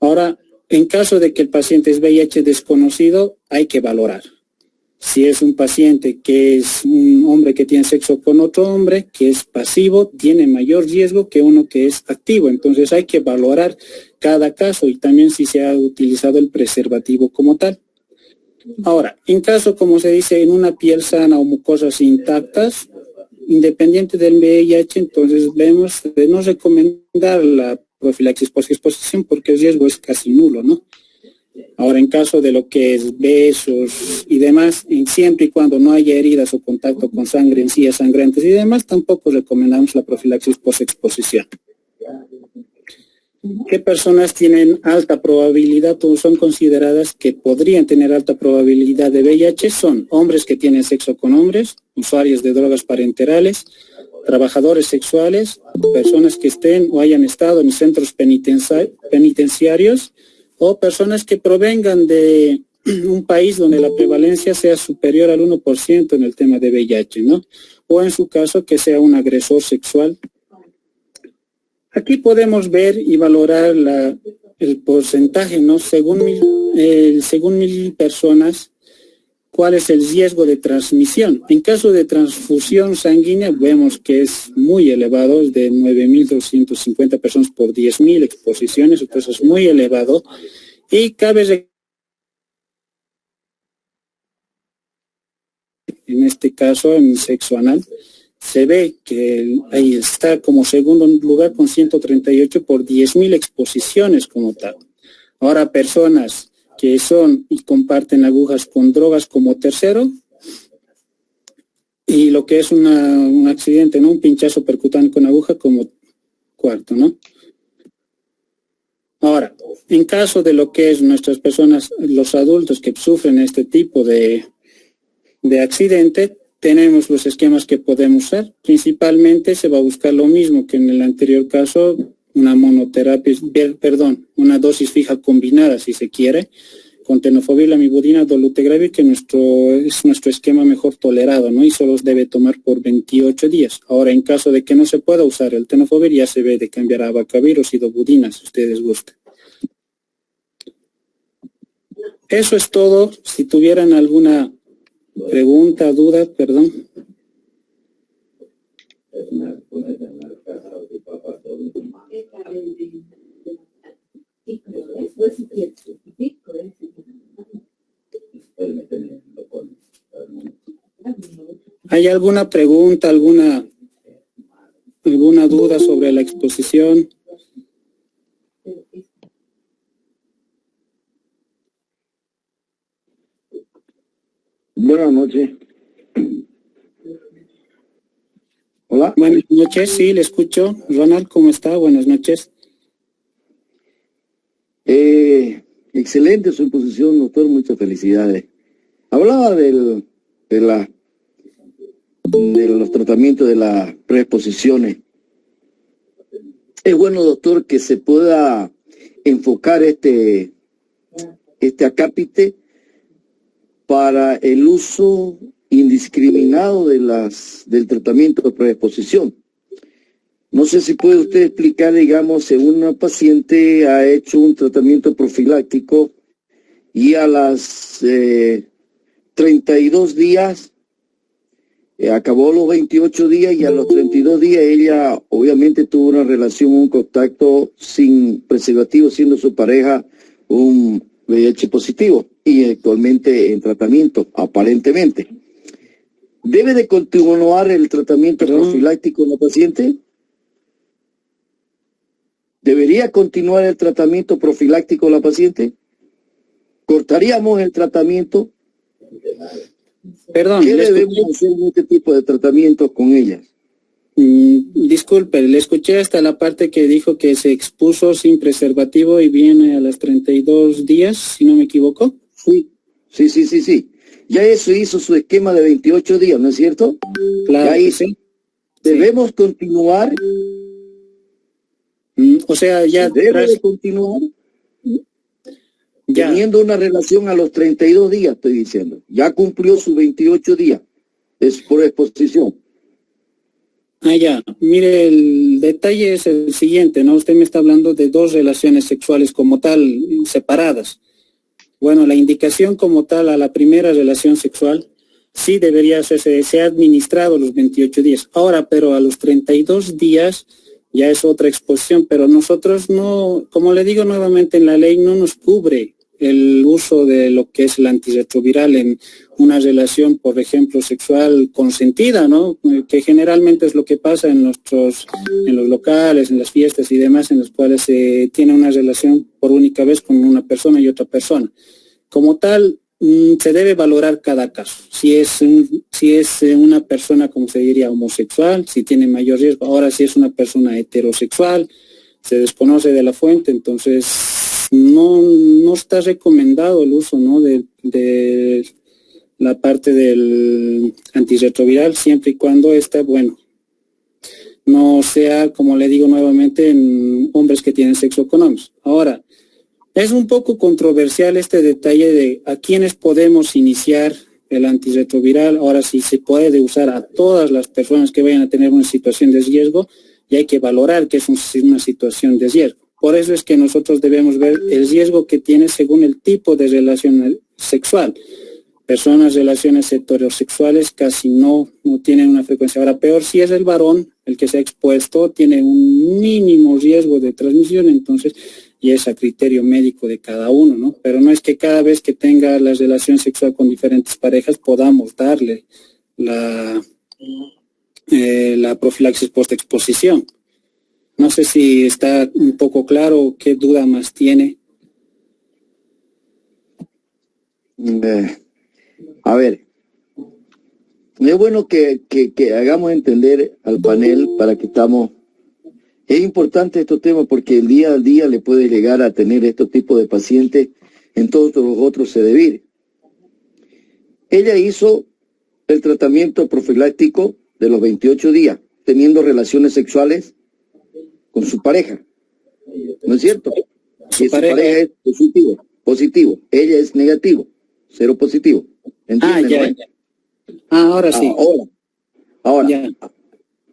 S1: Ahora, en caso de que el paciente es VIH desconocido, hay que valorar. Si es un paciente que es un hombre que tiene sexo con otro hombre, que es pasivo, tiene mayor riesgo que uno que es activo. Entonces hay que valorar cada caso y también si se ha utilizado el preservativo como tal. Ahora, en caso, como se dice, en una piel sana o mucosas intactas, independiente del VIH, entonces vemos de no recomendar la profilaxis post-exposición porque el riesgo es casi nulo, ¿no? Ahora, en caso de lo que es besos y demás, siempre y cuando no haya heridas o contacto con sangre, encías sangrantes y demás, tampoco recomendamos la profilaxis post-exposición. ¿Qué personas tienen alta probabilidad o son consideradas que podrían tener alta probabilidad de VIH? Son hombres que tienen sexo con hombres, usuarios de drogas parenterales, trabajadores sexuales, personas que estén o hayan estado en centros penitenciarios o personas que provengan de un país donde la prevalencia sea superior al 1% en el tema de VIH, ¿no? O en su caso que sea un agresor sexual. Aquí podemos ver y valorar el porcentaje, ¿no? Según mil personas, ¿cuál es el riesgo de transmisión? En caso de transfusión sanguínea, vemos que es muy elevado, es de 9.250 personas por 10.000 exposiciones, entonces es muy elevado. Y cabe en este caso, en sexo anal, se ve que ahí está como segundo lugar con 138 por 10.000 exposiciones como tal. Ahora, personas que son y comparten agujas con drogas como tercero, y lo que es un accidente, ¿no? Un pinchazo percutáneo con aguja como cuarto, ¿no? Ahora, en caso de lo que es nuestras personas, los adultos que sufren este tipo de accidente, tenemos los esquemas que podemos usar. Principalmente se va a buscar lo mismo que en el anterior caso, una monoterapia, una dosis fija combinada, si se quiere, con tenofovir, amibudina, dolutegravir, que es nuestro esquema mejor tolerado, ¿no? Y solo debe tomar por 28 días. Ahora, en caso de que no se pueda usar el tenofovir, ya se ve de cambiar a abacavir o sidobudina, si ustedes gustan. Eso es todo. Si tuvieran alguna pregunta, duda, perdón. ¿Hay alguna pregunta, alguna duda sobre la exposición?
S4: Buenas noches. Hola.
S1: Buenas noches, sí, le escucho. Ronald, ¿cómo está? Buenas noches.
S4: Excelente su exposición, doctor, muchas felicidades. Hablaba de los tratamientos de las preexposiciones. Es bueno, doctor, que se pueda enfocar este acápite para el uso indiscriminado del tratamiento de preexposición. No sé si puede usted explicar, digamos, si una paciente ha hecho un tratamiento profiláctico y a las 32 días, acabó los 28 días y a los 32 días ella obviamente tuvo una relación, un contacto sin preservativo, siendo su pareja un VIH positivo y actualmente en tratamiento, aparentemente. ¿Debe de continuar el tratamiento profiláctico en la paciente? ¿Debería continuar el tratamiento profiláctico en la paciente? ¿Cortaríamos el tratamiento?
S1: Perdón,
S4: ¿Qué debemos hacer en este tipo de tratamientos con ellas?
S1: Disculpe, le escuché hasta la parte que dijo que se expuso sin preservativo y viene a las 32 días, si no me equivoco.
S4: Sí. Ya eso hizo su esquema de 28 días, ¿no es cierto?
S1: Claro.
S4: Ya hizo. ¿Debemos continuar?
S1: O sea, ya...
S4: ¿Debe de continuar?
S1: Ya.
S4: Teniendo una relación a los 32 días, estoy diciendo. Ya cumplió sus 28 días. Es por exposición.
S1: Ya. Mire, el detalle es el siguiente, ¿no? Usted me está hablando de dos relaciones sexuales como tal, separadas. Bueno, la indicación como tal a la primera relación sexual sí debería hacerse, se ha administrado los 28 días. Ahora, pero a los 32 días ya es otra exposición, pero nosotros no, como le digo nuevamente, en la ley no nos cubre el uso de lo que es el antirretroviral en una relación, por ejemplo, sexual consentida, ¿no? Que generalmente es lo que pasa en los locales, en las fiestas y demás, en los cuales se tiene una relación por única vez con una persona y otra persona. Como tal, se debe valorar cada caso. Si es una persona, como se diría, homosexual, si tiene mayor riesgo. Ahora, si es una persona heterosexual, se desconoce de la fuente, entonces no está recomendado el uso, ¿no?, de la parte del antirretroviral, siempre y cuando esté, bueno, no sea, como le digo nuevamente, en hombres que tienen sexo con hombres. Ahora, es un poco controversial este detalle de a quiénes podemos iniciar el antirretroviral. Ahora, sí se puede usar a todas las personas que vayan a tener una situación de riesgo, y hay que valorar que es una situación de riesgo. Por eso es que nosotros debemos ver el riesgo que tiene según el tipo de relación sexual. Personas, relaciones heterosexuales casi no tienen una frecuencia. Ahora, peor si es el varón, el que se ha expuesto, tiene un mínimo riesgo de transmisión, entonces, y es a criterio médico de cada uno, ¿no? Pero no es que cada vez que tenga la relación sexual con diferentes parejas podamos darle la profilaxis post-exposición. No sé si está un poco claro, qué duda más tiene.
S4: A ver, es bueno que hagamos entender al panel para que estamos... Es importante estos temas porque el día a día le puede llegar a tener estos tipos de pacientes en todos los otros CDVIR. Ella hizo el tratamiento profiláctico de los 28 días, teniendo relaciones sexuales con su pareja. ¿No es cierto? Si su pareja es positivo, ella es negativo, cero positivo. ¿Entienden?
S1: Ahora sí.
S4: Ahora,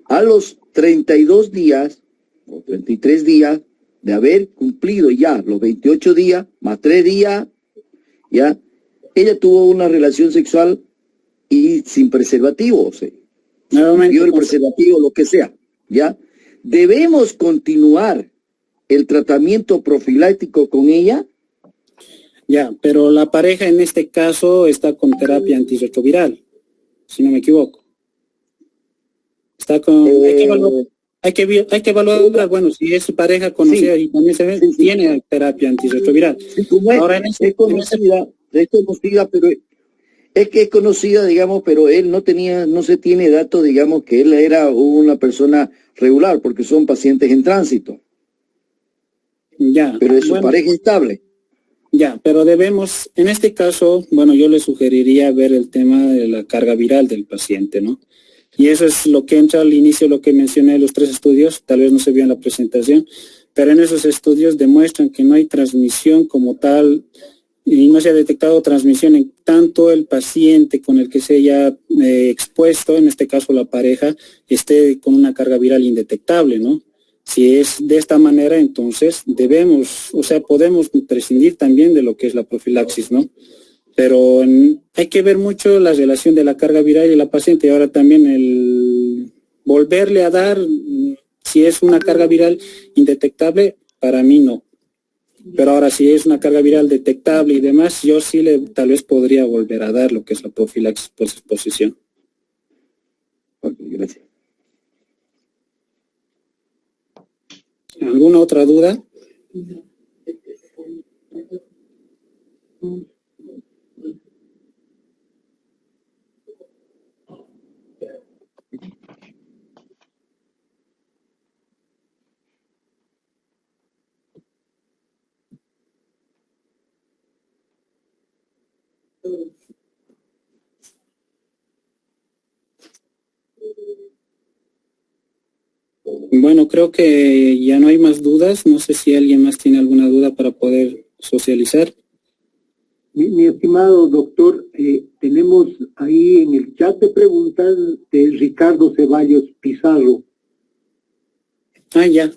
S4: a los 32 días o 33 días de haber cumplido ya los 28 días, más 3 días, ya, ella tuvo una relación sexual y sin preservativo, o sea, dio el preservativo, lo que sea, ya. ¿Debemos continuar el tratamiento profiláctico con ella?
S1: Ya, pero la pareja en este caso está con terapia antirretroviral, si no me equivoco. Está con... hay que evaluar, bueno, si es su pareja conocida y también tiene terapia antirretroviral.
S4: Sí, ahora es conocida, pero es que es conocida, digamos, pero él no se tiene datos, digamos, que él era una persona regular, porque son pacientes en tránsito.
S1: Ya,
S4: pero es su
S1: bueno,
S4: pareja estable.
S1: ya, pero debemos, en este caso, bueno, yo le sugeriría ver el tema de la carga viral del paciente, ¿no? Y eso es lo que entra al inicio, lo que mencioné, los 3 estudios, tal vez no se vio en la presentación, pero en esos estudios demuestran que no hay transmisión como tal y no se ha detectado transmisión en tanto el paciente con el que se haya expuesto, en este caso la pareja, esté con una carga viral indetectable, ¿no? Si es de esta manera, entonces debemos, o sea, podemos prescindir también de lo que es la profilaxis, ¿no? Pero hay que ver mucho la relación de la carga viral y la paciente. Y ahora también el volverle a dar, si es una carga viral indetectable, para mí no. Pero ahora si es una carga viral detectable y demás, yo sí tal vez podría volver a dar lo que es la profilaxis post exposición.
S4: Ok, gracias.
S1: ¿Alguna otra duda? Bueno, creo que ya no hay más dudas. No sé si alguien más tiene alguna duda para poder socializar.
S2: Mi estimado doctor, tenemos ahí en el chat de preguntas de Ricardo Ceballos Pizarro.
S1: Ah, ya.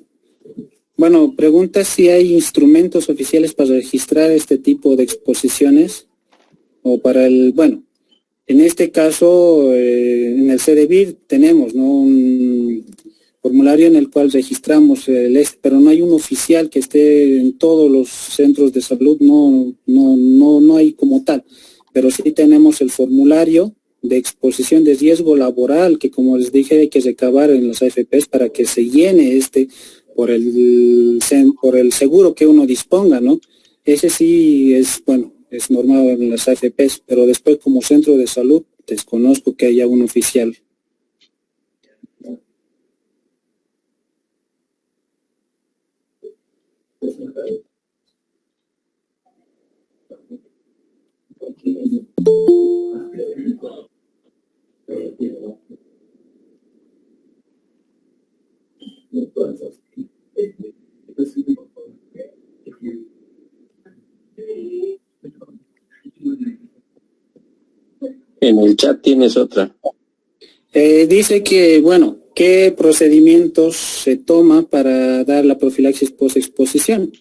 S1: Bueno, pregunta si hay instrumentos oficiales para registrar este tipo de exposiciones o para bueno, en este caso, en el CDBIR tenemos, ¿no?, un formulario en el cual registramos pero no hay un oficial que esté en todos los centros de salud, no hay como tal, pero sí tenemos el formulario de exposición de riesgo laboral que, como les dije, hay que recabar en las AFPs para que se llene por el seguro que uno disponga, ¿no? Ese sí es, bueno, es normado en las AFPs, pero después como centro de salud desconozco que haya un oficial.
S3: En el chat tienes otra.
S1: Dice que, bueno, ¿qué procedimientos se toma para dar la profilaxis post-exposición?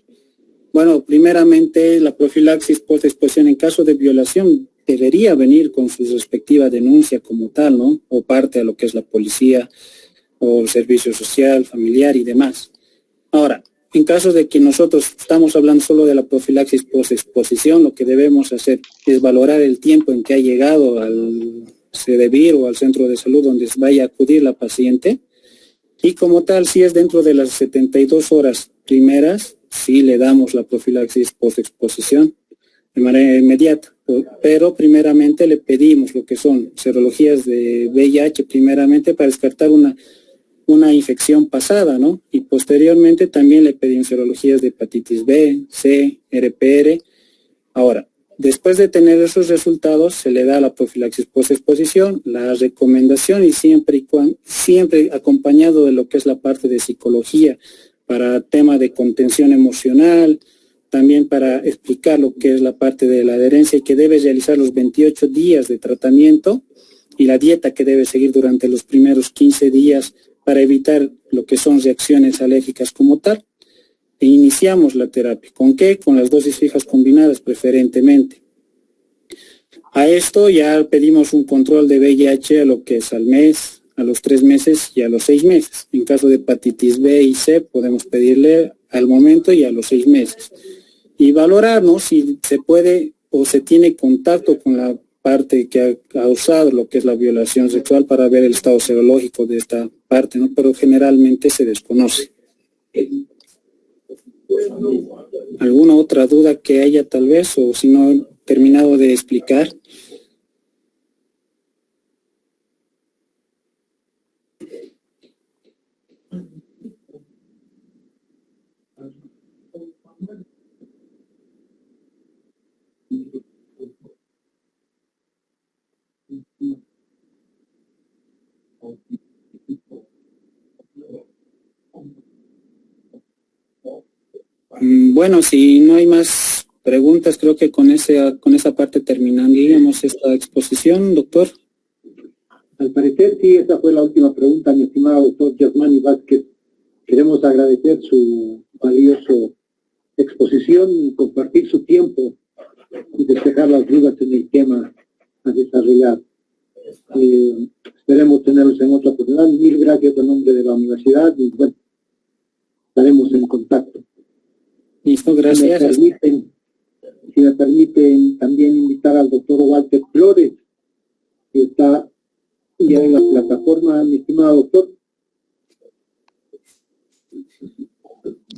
S1: Bueno, primeramente, la profilaxis post-exposición en caso de violación debería venir con su respectiva denuncia como tal, ¿no? O parte a lo que es la policía o el servicio social, familiar y demás. Ahora, en caso de que nosotros estamos hablando solo de la profilaxis post-exposición, lo que debemos hacer es valorar el tiempo en que ha llegado al CDBIR o al centro de salud donde vaya a acudir la paciente, y como tal, si es dentro de las 72 horas primeras, sí le damos la profilaxis post-exposición de manera inmediata, pero primeramente le pedimos lo que son serologías de VIH primeramente para descartar una infección pasada, ¿no? Y posteriormente también le pedimos serologías de hepatitis B, C, RPR. Ahora, después de tener esos resultados, se le da la profilaxis post-exposición, la recomendación y siempre acompañado de lo que es la parte de psicología para tema de contención emocional, también para explicar lo que es la parte de la adherencia y que debe realizar los 28 días de tratamiento y la dieta que debe seguir durante los primeros 15 días para evitar lo que son reacciones alérgicas como tal. E iniciamos la terapia. ¿Con qué? Con las dosis fijas combinadas preferentemente. A esto ya pedimos un control de VIH a lo que es al mes, a los 3 meses y a los 6 meses. En caso de hepatitis B y C podemos pedirle al momento y a los 6 meses. Y valorar, ¿no?, si se puede o se tiene contacto con la parte que ha causado lo que es la violación sexual para ver el estado serológico de esta parte, ¿no? Pero generalmente se desconoce. ¿Alguna otra duda que haya tal vez, o si no he terminado de explicar? Bueno, si no hay más preguntas, creo que con esa parte terminaríamos esta exposición, doctor.
S2: Al parecer, sí, esa fue la última pregunta, mi estimado doctor Yasmani Vázquez. Queremos agradecer su valiosa exposición y compartir su tiempo y despejar las dudas en el tema a desarrollar. Esperemos tenerlos en otra oportunidad. Mil gracias en nombre de la universidad y bueno, estaremos en contacto.
S1: Listo, gracias.
S2: Si me permiten también invitar al doctor Walter Flores, que está ya en la plataforma, mi estimado doctor.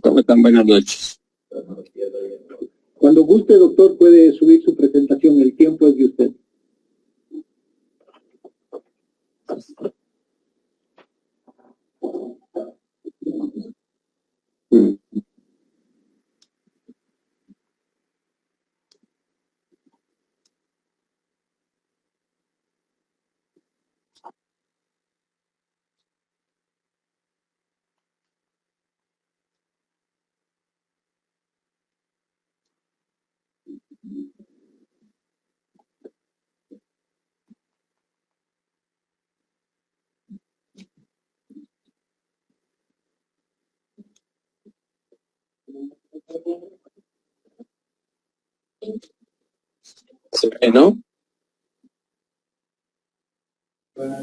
S3: ¿Cómo están? Buenas noches.
S2: Cuando guste, doctor, puede subir su presentación. El tiempo es de usted.
S3: ¿Se ve, no?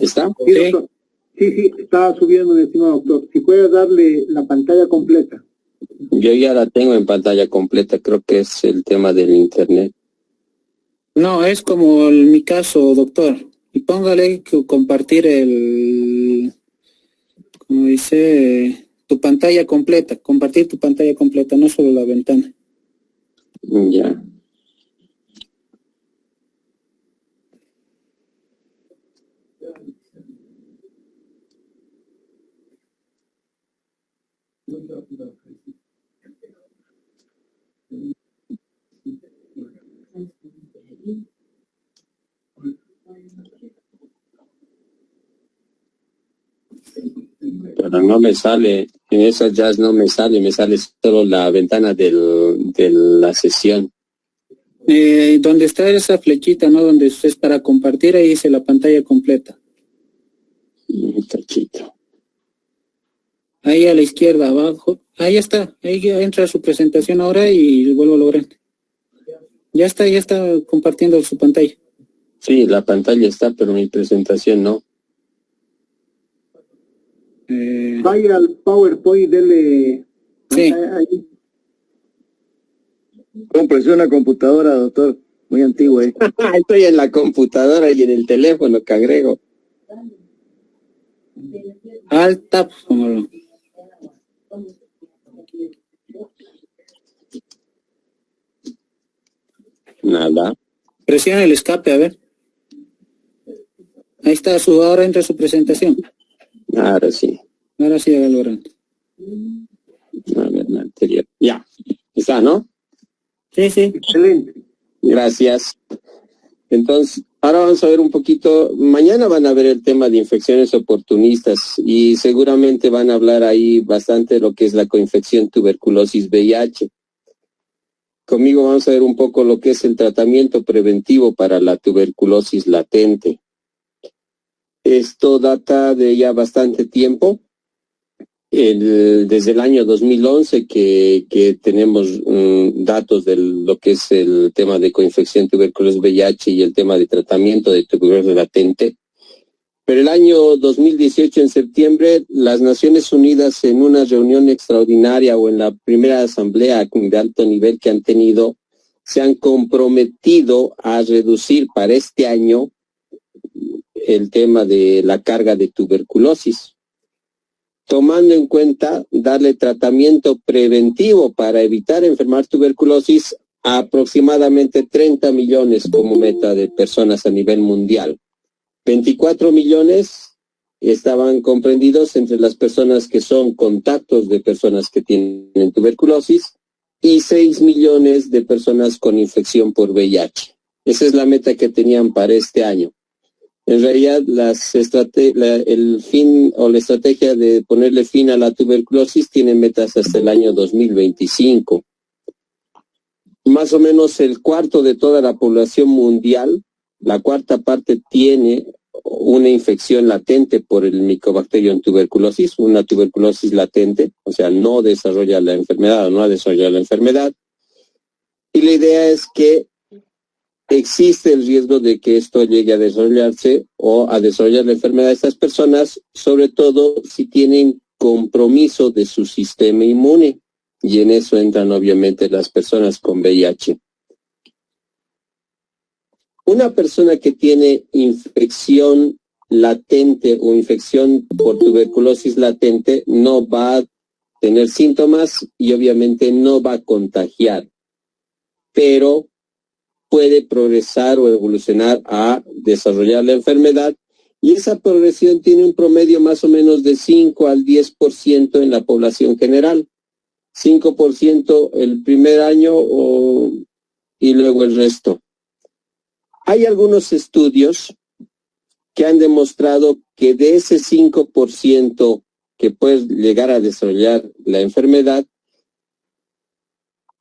S3: ¿Está?
S2: Sí, doctor. Sí, está subiendo, mi estimado doctor. Si puede darle la pantalla completa.
S3: Yo ya la tengo en pantalla completa, creo que es el tema del internet.
S1: No, es como mi caso, doctor. Y póngale que compartir como dice, tu pantalla completa, compartir tu pantalla completa, no solo la ventana.
S3: Ya. Pero no me sale, en esas jazz no me sale solo la ventana de la sesión.
S1: Donde está esa flechita, ¿no? Donde es para compartir, ahí dice la pantalla completa.
S3: Un cachito.
S1: Ahí a la izquierda, abajo. Ahí está, ahí entra su presentación ahora y vuelvo a lograr. Ya está compartiendo su pantalla.
S3: Sí, la pantalla está, pero mi presentación no.
S2: Vaya al PowerPoint, dele.
S1: Sí.
S2: Ahí.
S4: Cómprese una computadora, doctor. Muy antigua, ¿eh?
S3: Estoy en la computadora y en el teléfono que agrego.
S1: Alt Tab, póngalo.
S3: Nada.
S1: Presiona el escape, a ver. Ahí está, ahora entra su presentación.
S3: Ahora sí.
S1: Ahora sí, hágalo grande.
S3: A ver, la anterior. Ya. Está, ¿no?
S1: Sí.
S2: Excelente.
S3: Gracias. Entonces, ahora vamos a ver un poquito, mañana van a ver el tema de infecciones oportunistas y seguramente van a hablar ahí bastante de lo que es la coinfección tuberculosis VIH. Conmigo vamos a ver un poco lo que es el tratamiento preventivo para la tuberculosis latente. Esto data de ya bastante tiempo. Desde el año 2011 que tenemos datos de lo que es el tema de coinfección tuberculosis VIH y el tema de tratamiento de tuberculosis latente. Pero el año 2018, en septiembre, las Naciones Unidas en una reunión extraordinaria o en la primera asamblea de alto nivel que han tenido, se han comprometido a reducir para este año el tema de la carga de tuberculosis, tomando en cuenta darle tratamiento preventivo para evitar enfermar tuberculosis a aproximadamente 30 millones como meta de personas a nivel mundial. 24 millones estaban comprendidos entre las personas que son contactos de personas que tienen tuberculosis y 6 millones de personas con infección por VIH. Esa es la meta que tenían para este año. En realidad, el fin o la estrategia de ponerle fin a la tuberculosis tiene metas hasta el año 2025. Más o menos el cuarto de toda la población mundial, la cuarta parte, tiene una infección latente por el Mycobacterium tuberculosis, una tuberculosis latente, o sea, no desarrolla la enfermedad o no ha desarrollado la enfermedad. Y la idea es que existe el riesgo de que esto llegue a desarrollarse o a desarrollar la enfermedad de estas personas, sobre todo si tienen compromiso de su sistema inmune. Y en eso entran obviamente las personas con VIH. Una persona que tiene infección latente o infección por tuberculosis latente no va a tener síntomas y obviamente no va a contagiar, pero puede progresar o evolucionar a desarrollar la enfermedad, y esa progresión tiene un promedio más o menos de 5 al 10% en la población general. 5% el primer año y luego el resto. Hay algunos estudios que han demostrado que de ese 5% que puede llegar a desarrollar la enfermedad,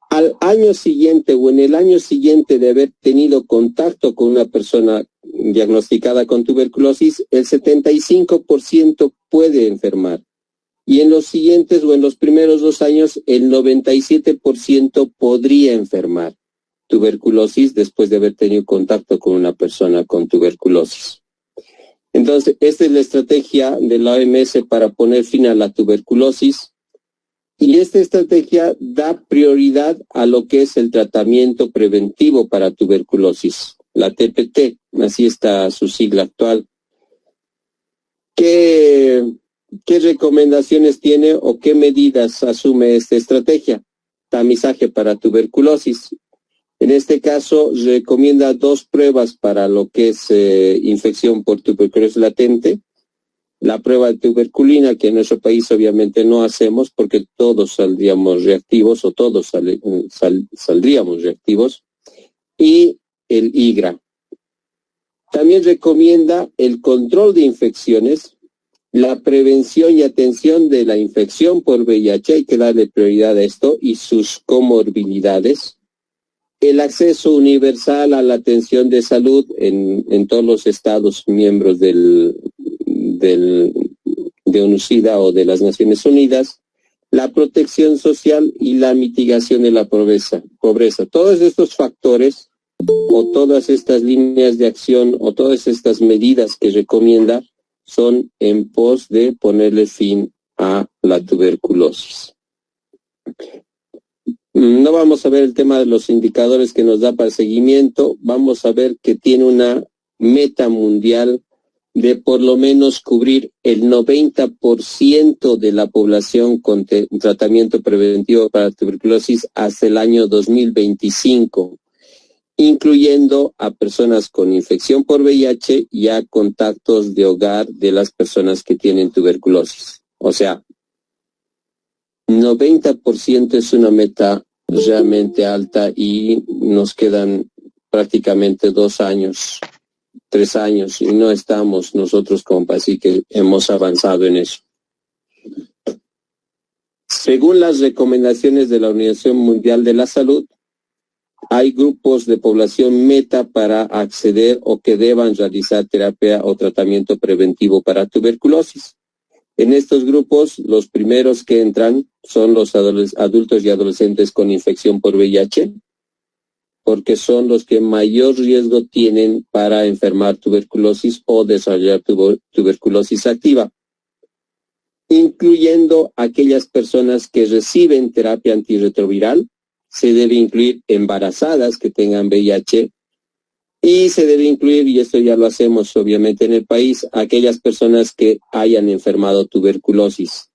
S3: al año siguiente o en el año siguiente de haber tenido contacto con una persona diagnosticada con tuberculosis, el 75% puede enfermar. Y en los siguientes o en los primeros 2 años, el 97% podría enfermar tuberculosis después de haber tenido contacto con una persona con tuberculosis. Entonces, esta es la estrategia de la OMS para poner fin a la tuberculosis. Y esta estrategia da prioridad a lo que es el tratamiento preventivo para tuberculosis, la TPT, así está su sigla actual. ¿Qué recomendaciones tiene o qué medidas asume esta estrategia? Tamizaje para tuberculosis. En este caso, recomienda 2 pruebas para lo que es infección por tuberculosis latente. La prueba de tuberculina, que en nuestro país obviamente no hacemos porque todos saldríamos reactivos o todos saldríamos reactivos, y el IGRA. También recomienda el control de infecciones, la prevención y atención de la infección por VIH, hay que darle prioridad a esto y sus comorbilidades, el acceso universal a la atención de salud en todos los estados miembros de UNOCIDA o de las Naciones Unidas, la protección social y la mitigación de la pobreza. Todos estos factores o todas estas líneas de acción o todas estas medidas que recomienda son en pos de ponerle fin a la tuberculosis. No vamos a ver el tema de los indicadores que nos da para el seguimiento, vamos a ver que tiene una meta mundial de por lo menos cubrir el 90% de la población con tratamiento preventivo para tuberculosis hasta el año 2025, incluyendo a personas con infección por VIH y a contactos de hogar de las personas que tienen tuberculosis. O sea, 90% es una meta realmente alta y nos quedan prácticamente 2 años, 3 años y no estamos nosotros como país que hemos avanzado en eso. Según las recomendaciones de la Organización Mundial de la Salud, hay grupos de población meta para acceder o que deban realizar terapia o tratamiento preventivo para tuberculosis. En estos grupos, los primeros que entran son los adultos y adolescentes con infección por VIH, porque son los que mayor riesgo tienen para enfermar tuberculosis o desarrollar tuberculosis activa, incluyendo aquellas personas que reciben terapia antirretroviral. Se debe incluir embarazadas que tengan VIH y se debe incluir, y esto ya lo hacemos obviamente en el país, aquellas personas que hayan enfermado tuberculosis.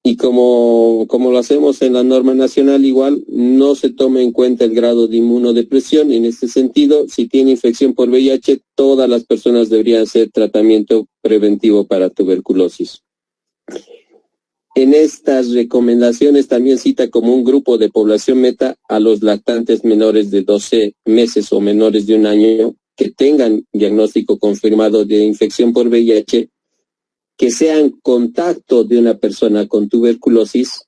S3: Y como lo hacemos en la norma nacional igual, no se toma en cuenta el grado de inmunodepresión. En este sentido, si tiene infección por VIH, todas las personas deberían hacer tratamiento preventivo para tuberculosis. En estas recomendaciones también cita como un grupo de población meta a los lactantes menores de 12 meses o menores de 1 año que tengan diagnóstico confirmado de infección por VIH, que sean contacto de una persona con tuberculosis,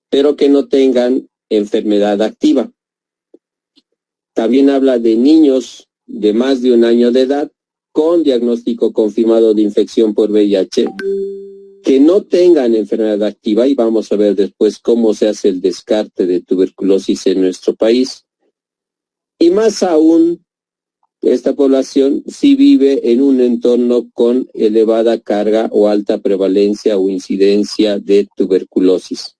S3: pero que no tengan enfermedad activa. También habla de niños de más de 1 año de edad con diagnóstico confirmado de infección por VIH, que no tengan enfermedad activa, y vamos a ver después cómo se hace el descarte de tuberculosis en nuestro país. Y más aún, esta población sí vive en un entorno con elevada carga o alta prevalencia o incidencia de tuberculosis,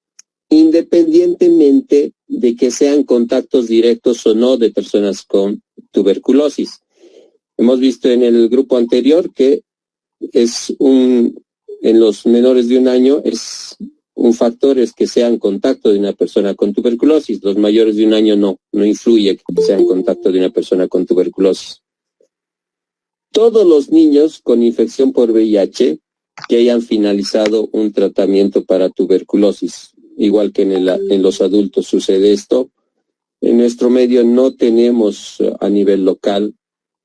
S3: independientemente de que sean contactos directos o no de personas con tuberculosis. Hemos visto en el grupo anterior que en los menores de 1 año es un factor es que sean contacto de una persona con tuberculosis. Los mayores de 1 año no influye que sean contacto de una persona con tuberculosis. Todos los niños con infección por VIH que hayan finalizado un tratamiento para tuberculosis, igual que en los adultos sucede esto. En nuestro medio no tenemos a nivel local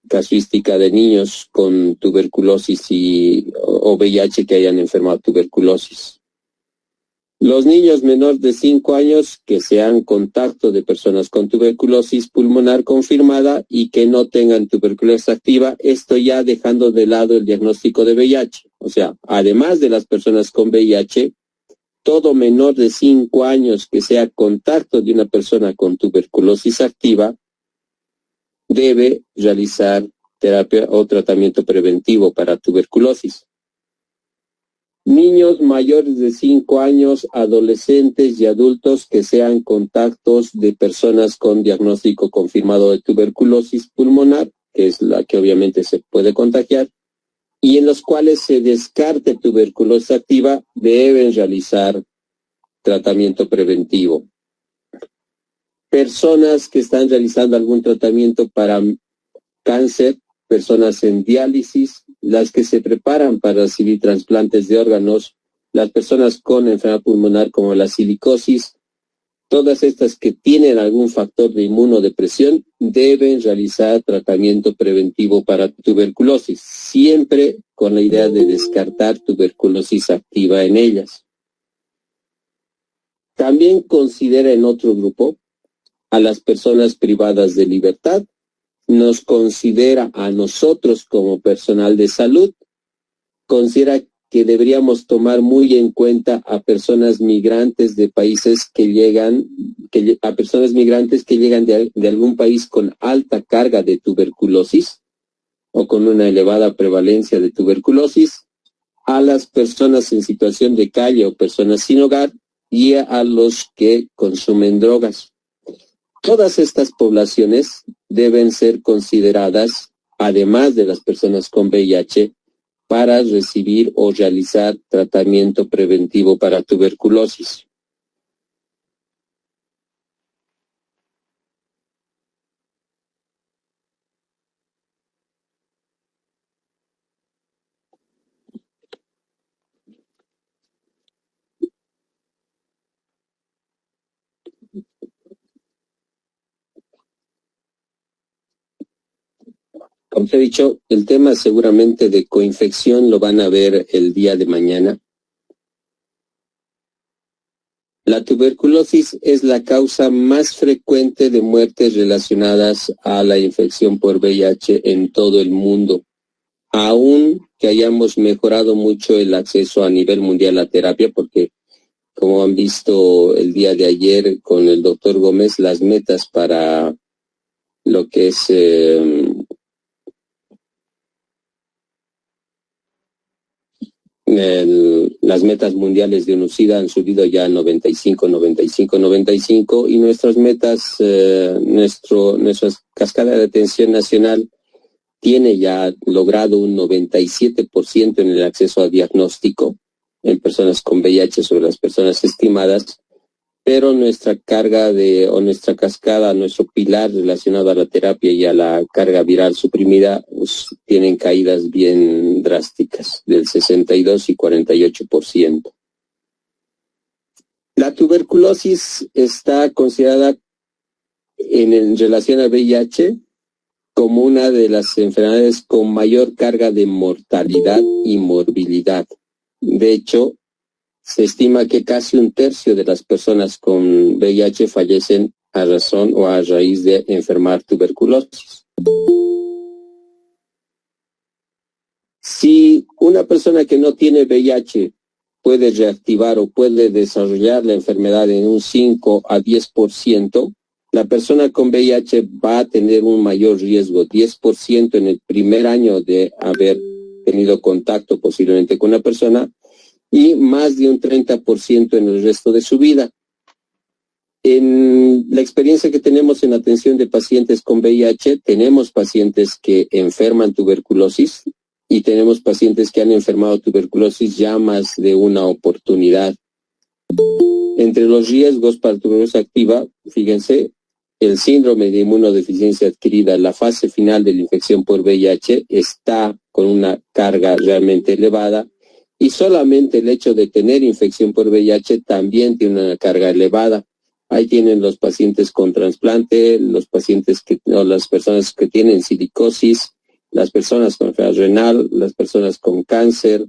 S3: casuística de niños con tuberculosis o VIH que hayan enfermado tuberculosis. Los niños menores de 5 años que sean contacto de personas con tuberculosis pulmonar confirmada y que no tengan tuberculosis activa, esto ya dejando de lado el diagnóstico de VIH. O sea, además de las personas con VIH, todo menor de 5 años que sea contacto de una persona con tuberculosis activa debe realizar terapia o tratamiento preventivo para tuberculosis. Niños mayores de 5 años, adolescentes y adultos que sean contactos de personas con diagnóstico confirmado de tuberculosis pulmonar, que es la que obviamente se puede contagiar, y en los cuales se descarte tuberculosis activa, deben realizar tratamiento preventivo. Personas que están realizando algún tratamiento para cáncer, personas en diálisis, las que se preparan para recibir trasplantes de órganos, las personas con enfermedad pulmonar como la silicosis, todas estas que tienen algún factor de inmunodepresión deben realizar tratamiento preventivo para tuberculosis, siempre con la idea de descartar tuberculosis activa en ellas. También considera en otro grupo a las personas privadas de libertad, nos considera a nosotros como personal de salud, considera que deberíamos tomar muy en cuenta a personas migrantes de países que llegan, a personas migrantes que llegan de algún país con alta carga de tuberculosis o con una elevada prevalencia de tuberculosis, a las personas en situación de calle o personas sin hogar y a los que consumen drogas. Todas estas poblaciones deben ser consideradas, además de las personas con VIH, para recibir o realizar tratamiento preventivo para tuberculosis. Como te he dicho, el tema seguramente de coinfección lo van a ver el día de mañana. La tuberculosis es la causa más frecuente de muertes relacionadas a la infección por VIH en todo el mundo. Aún que hayamos mejorado mucho el acceso a nivel mundial a terapia, porque como han visto el día de ayer con el doctor Gómez, las metas para lo que es las metas mundiales de UNOCIDA han subido ya a 95, y nuestras metas, nuestra cascada de atención nacional tiene ya logrado un 97% en el acceso a diagnóstico en personas con VIH sobre las personas estimadas, pero nuestra carga nuestra cascada, nuestro pilar relacionado a la terapia y a la carga viral suprimida, tienen caídas bien drásticas, del 62 y 48%. La tuberculosis está considerada en relación al VIH como una de las enfermedades con mayor carga de mortalidad y morbilidad. De hecho, se estima que casi un tercio de las personas con VIH fallecen a razón o a raíz de enfermar tuberculosis. Si una persona que no tiene VIH puede reactivar o puede desarrollar la enfermedad en un 5 a 10%, la persona con VIH va a tener un mayor riesgo, 10% en el primer año de haber tenido contacto posiblemente con una persona y más de un 30% en el resto de su vida. En la experiencia que tenemos en atención de pacientes con VIH, tenemos pacientes que enferman tuberculosis y tenemos pacientes que han enfermado tuberculosis ya más de una oportunidad. Entre los riesgos para tuberculosis activa, fíjense, el síndrome de inmunodeficiencia adquirida, la fase final de la infección por VIH, está con una carga realmente elevada y solamente el hecho de tener infección por VIH también tiene una carga elevada. Ahí tienen los pacientes con trasplante, los pacientes o las personas que tienen silicosis, las personas con enfermedad renal, las personas con cáncer.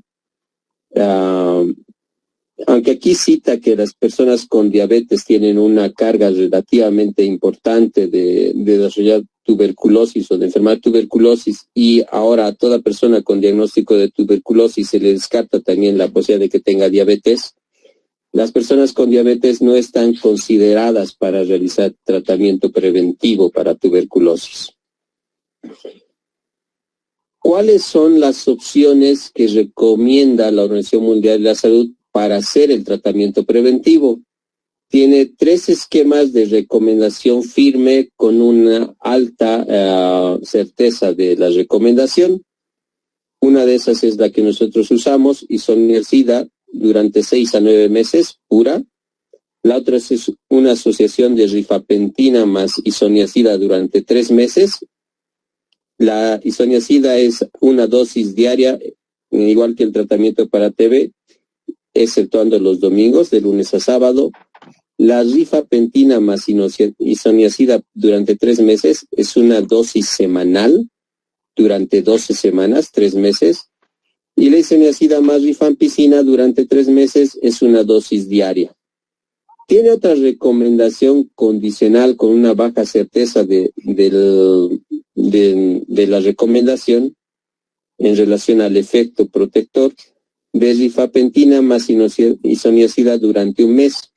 S3: Aunque aquí cita que las personas con diabetes tienen una carga relativamente importante de desarrollar tuberculosis o de enfermar tuberculosis, y ahora a toda persona con diagnóstico de tuberculosis se le descarta también la posibilidad de que tenga diabetes. Las personas con diabetes no están consideradas para realizar tratamiento preventivo para tuberculosis. ¿Cuáles son las opciones que recomienda la Organización Mundial de la Salud para hacer el tratamiento preventivo? Tiene 3 esquemas de recomendación firme con una alta certeza de la recomendación. Una de esas es la que nosotros usamos, isoniazida durante 6 a 9 meses, pura. La otra es una asociación de rifapentina más isoniazida durante 3 meses. La isoniazida es una dosis diaria, igual que el tratamiento para TB, exceptuando los domingos, de lunes a sábado. La rifapentina más isoniazida durante 3 meses es una dosis semanal durante 12 semanas, 3 meses. Y la isoniazida más rifampicina durante 3 meses es una dosis diaria. Tiene otra recomendación condicional con una baja certeza de la recomendación en relación al efecto protector de rifapentina más isoniazida durante 1 mes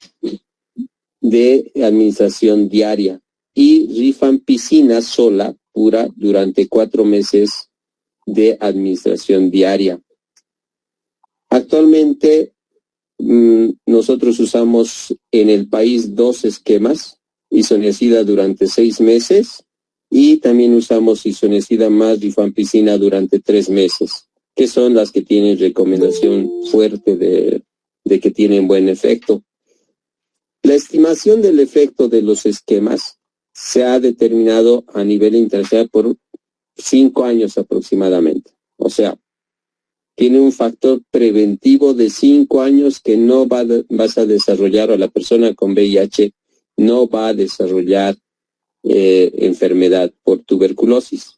S3: de administración diaria y rifampicina sola pura durante 4 meses de administración diaria. Actualmente nosotros usamos en el país 2 esquemas, isoniazida durante 6 meses y también usamos isoniazida más rifampicina durante 3 meses, que son las que tienen recomendación fuerte de que tienen buen efecto. La estimación del efecto de los esquemas se ha determinado a nivel internacional por 5 años aproximadamente. O sea, tiene un factor preventivo de 5 años que no vas a desarrollar, o la persona con VIH no va a desarrollar enfermedad por tuberculosis.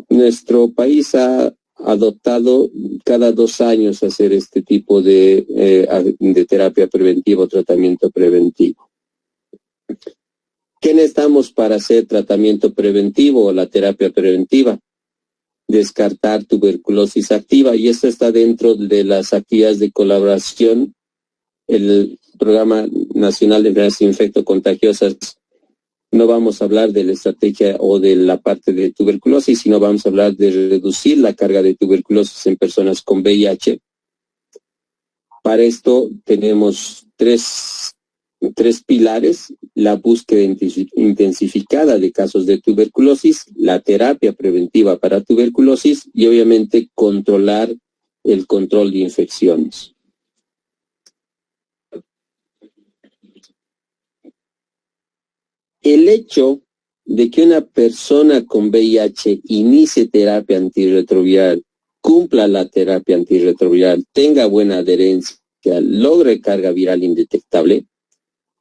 S3: Nuestro país ha adoptado cada 2 años hacer este tipo de terapia preventiva o tratamiento preventivo. ¿Qué necesitamos para hacer tratamiento preventivo o la terapia preventiva? Descartar tuberculosis activa, y esto está dentro de las actividades de colaboración. El Programa Nacional de Enfermedades Infectocontagiosas, no vamos a hablar de la estrategia o de la parte de tuberculosis, sino vamos a hablar de reducir la carga de tuberculosis en personas con VIH. Para esto tenemos tres pilares: la búsqueda intensificada de casos de tuberculosis, la terapia preventiva para tuberculosis y obviamente controlar el control de infecciones. El hecho de que una persona con VIH inicie terapia antirretroviral, cumpla la terapia antirretroviral, tenga buena adherencia, logre carga viral indetectable,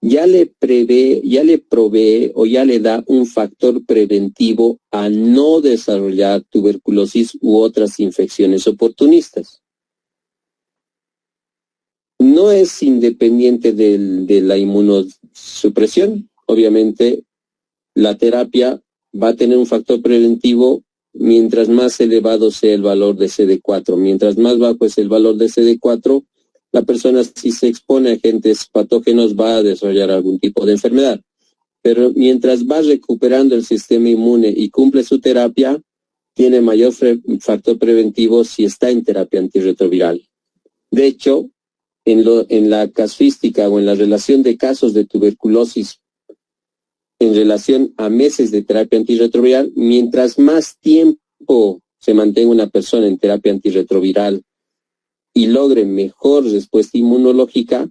S3: ya le provee o ya le da un factor preventivo a no desarrollar tuberculosis u otras infecciones oportunistas. No es independiente de la inmunosupresión. Obviamente, la terapia va a tener un factor preventivo mientras más elevado sea el valor de CD4. Mientras más bajo es el valor de CD4, la persona, si se expone a agentes patógenos, va a desarrollar algún tipo de enfermedad. Pero mientras va recuperando el sistema inmune y cumple su terapia, tiene mayor factor preventivo si está en terapia antirretroviral. De hecho, en la casuística o en la relación de casos de tuberculosis en relación a meses de terapia antirretroviral, mientras más tiempo se mantenga una persona en terapia antirretroviral y logre mejor respuesta inmunológica,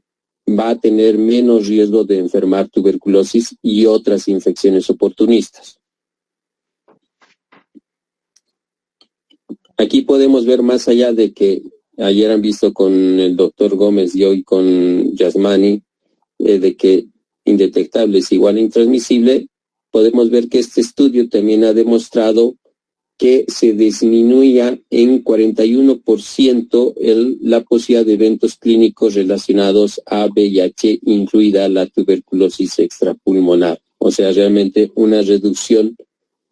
S3: va a tener menos riesgo de enfermar tuberculosis y otras infecciones oportunistas. Aquí podemos ver más allá de que ayer han visto con el doctor Gómez y hoy con Yasmani, de que indetectable es igual a intransmisible. Podemos ver que este estudio también ha demostrado que se disminuía en 41% la posibilidad de eventos clínicos relacionados a VIH, incluida la tuberculosis extrapulmonar. O sea, realmente una reducción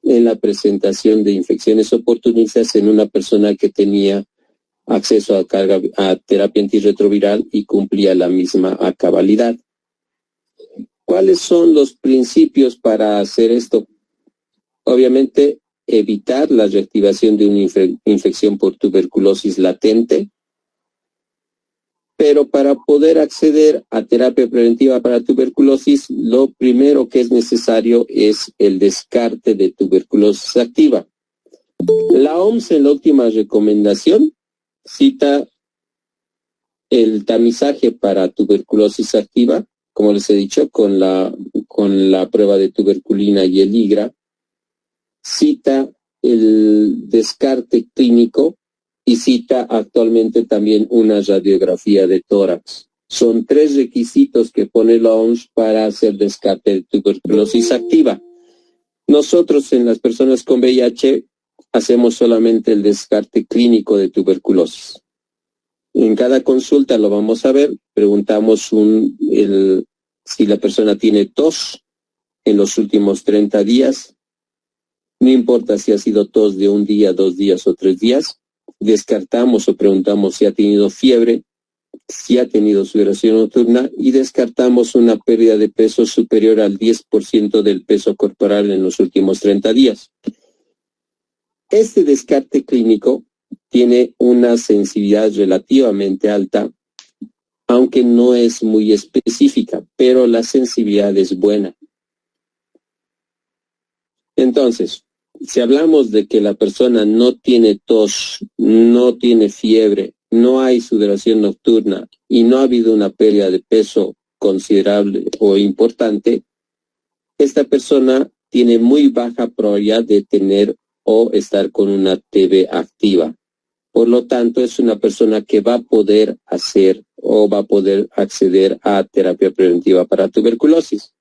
S3: en la presentación de infecciones oportunistas en una persona que tenía acceso a terapia antirretroviral y cumplía la misma a cabalidad. ¿Cuáles son los principios para hacer esto? Obviamente, evitar la reactivación de una infección por tuberculosis latente, pero para poder acceder a terapia preventiva para tuberculosis, lo primero que es necesario es el descarte de tuberculosis activa. La OMS en la última recomendación cita el tamizaje para tuberculosis activa, como les he dicho, con la prueba de tuberculina y el IGRA, cita el descarte clínico y cita actualmente también una radiografía de tórax. Son 3 requisitos que pone la OMS para hacer descarte de tuberculosis activa. Nosotros en las personas con VIH hacemos solamente el descarte clínico de tuberculosis. En cada consulta lo vamos a ver, preguntamos si la persona tiene tos en los últimos 30 días, no importa si ha sido tos de 1 día, 2 días o 3 días, descartamos o preguntamos si ha tenido fiebre, si ha tenido sudoración nocturna y descartamos una pérdida de peso superior al 10% del peso corporal en los últimos 30 días. Este descarte clínico tiene una sensibilidad relativamente alta, aunque no es muy específica, pero la sensibilidad es buena. Entonces, si hablamos de que la persona no tiene tos, no tiene fiebre, no hay sudoración nocturna y no ha habido una pérdida de peso considerable o importante, esta persona tiene muy baja probabilidad de tener o estar con una TB activa. Por lo tanto, es una persona que va a poder hacer o va a poder acceder a terapia preventiva para tuberculosis.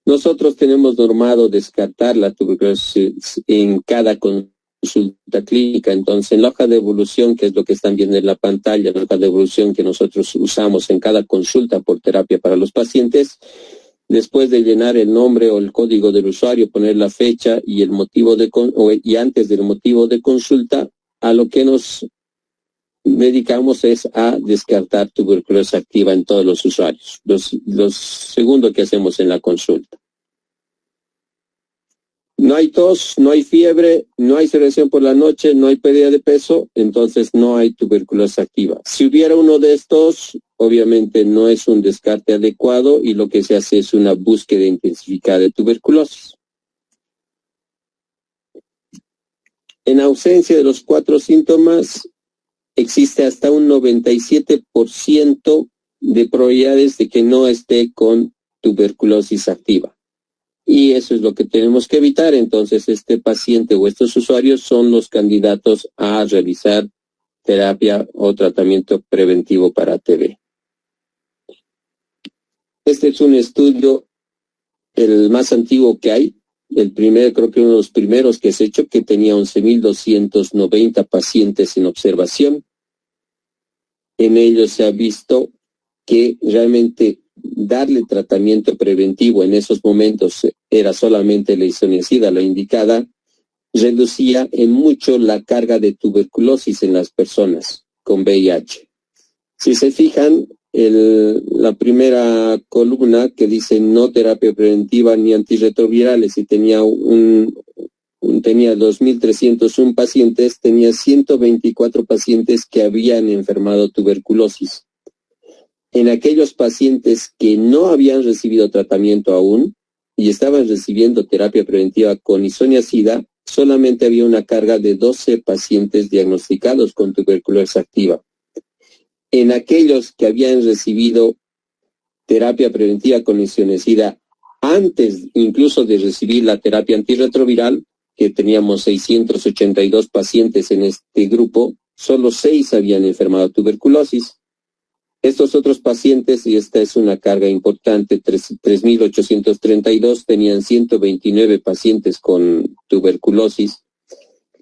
S3: Nosotros tenemos normado descartar la tuberculosis en cada consulta clínica. Entonces, en la hoja de evolución, que es lo que están viendo en la pantalla, la hoja de evolución que nosotros usamos en cada consulta por terapia para los pacientes, después de llenar el nombre o el código del usuario, poner la fecha y el motivo y antes del motivo de consulta, a lo que nos dedicamos es a descartar tuberculosis activa en todos los usuarios. Lo segundo que hacemos en la consulta. No hay tos, no hay fiebre, no hay sudoración por la noche, no hay pérdida de peso, entonces no hay tuberculosis activa. Si hubiera uno de estos, obviamente no es un descarte adecuado y lo que se hace es una búsqueda intensificada de tuberculosis. En ausencia de los 4 síntomas, existe hasta un 97% de probabilidades de que no esté con tuberculosis activa. Y eso es lo que tenemos que evitar. Entonces, este paciente o estos usuarios son los candidatos a realizar terapia o tratamiento preventivo para TB. Este Este es un estudio, el más antiguo que hay, el primer, creo que uno de los primeros que se ha hecho, que tenía 11.290 pacientes en observación. En ello se ha visto que realmente darle tratamiento preventivo en esos momentos era solamente la isoniazida la indicada, reducía en mucho la carga de tuberculosis en las personas con VIH. Si se fijan, la primera columna que dice no terapia preventiva ni antirretrovirales y tenía tenía 2.301 pacientes, tenía 124 pacientes que habían enfermado tuberculosis. En aquellos pacientes que no habían recibido tratamiento aún y estaban recibiendo terapia preventiva con isoniazida, solamente había una carga de 12 pacientes diagnosticados con tuberculosis activa. En aquellos que habían recibido terapia preventiva con isoniazida antes incluso de recibir la terapia antirretroviral, que teníamos 682 pacientes en este grupo, solo 6 habían enfermado tuberculosis. Estos otros pacientes, y esta es una carga importante, 3.832, tenían 129 pacientes con tuberculosis.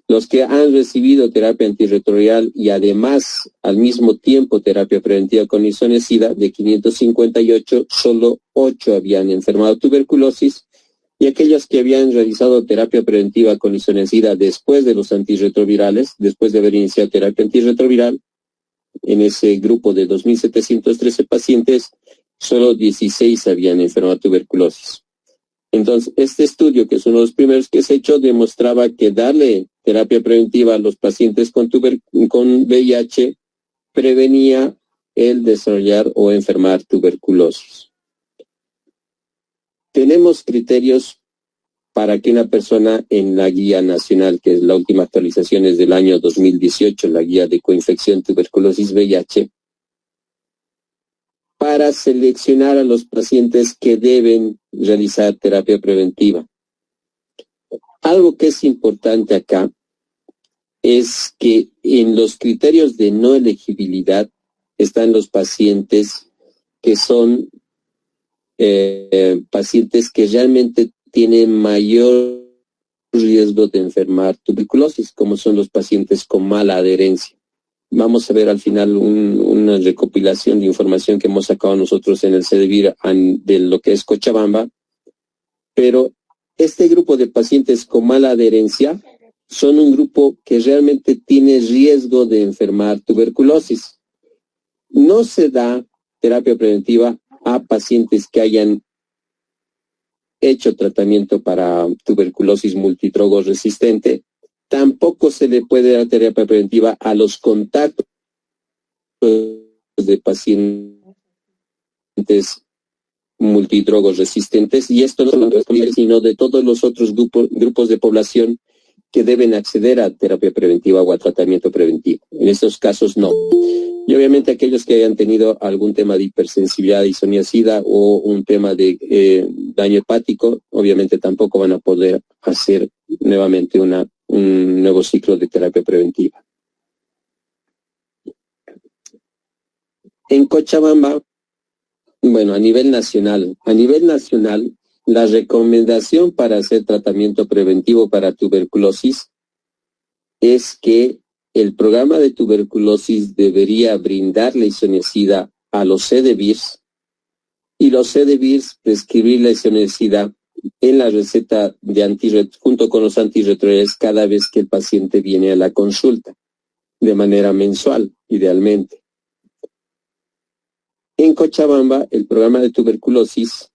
S3: Los que han recibido terapia antirretroviral y además al mismo tiempo terapia preventiva con isoniazida, de 558, solo 8 habían enfermado tuberculosis, y aquellos que habían realizado terapia preventiva con isoniazida después de los antirretrovirales, después de haber iniciado terapia antirretroviral, en ese grupo de 2.713 pacientes, solo 16 habían enfermado tuberculosis. Entonces, este estudio, que es uno de los primeros que se ha hecho, demostraba que darle terapia preventiva a los pacientes con VIH prevenía el desarrollar o enfermar tuberculosis. Tenemos criterios para que una persona en la guía nacional, que es la última actualización es del año 2018, la guía de coinfección tuberculosis VIH, para seleccionar a los pacientes que deben realizar terapia preventiva. Algo que es importante acá es que en los criterios de no elegibilidad están los pacientes que son pacientes que realmente tienen mayor riesgo de enfermar tuberculosis, como son los pacientes con mala adherencia. Vamos a ver al final una recopilación de información que hemos sacado nosotros en el CDVIR de lo que es Cochabamba, pero este grupo de pacientes con mala adherencia son un grupo que realmente tiene riesgo de enfermar tuberculosis. No se da terapia preventiva a pacientes que hayan hecho tratamiento para tuberculosis multidrogo resistente. Tampoco se le puede dar terapia preventiva a los contactos de pacientes multidrogos resistentes, y esto no solo sino de todos los otros grupos de población que deben acceder a terapia preventiva o a tratamiento preventivo. En estos casos no. Y obviamente aquellos que hayan tenido algún tema de hipersensibilidad isoniazida o un tema de daño hepático, obviamente tampoco van a poder hacer nuevamente un nuevo ciclo de terapia preventiva. En Cochabamba, bueno, a nivel nacional, la recomendación para hacer tratamiento preventivo para tuberculosis es que el programa de tuberculosis debería brindarle isoniazida a los CDVIRs y los CDVIRs prescribir la isoniazida en la receta de junto con los antirretrovirales cada vez que el paciente viene a la consulta, de manera mensual, idealmente. En Cochabamba, el programa de tuberculosis,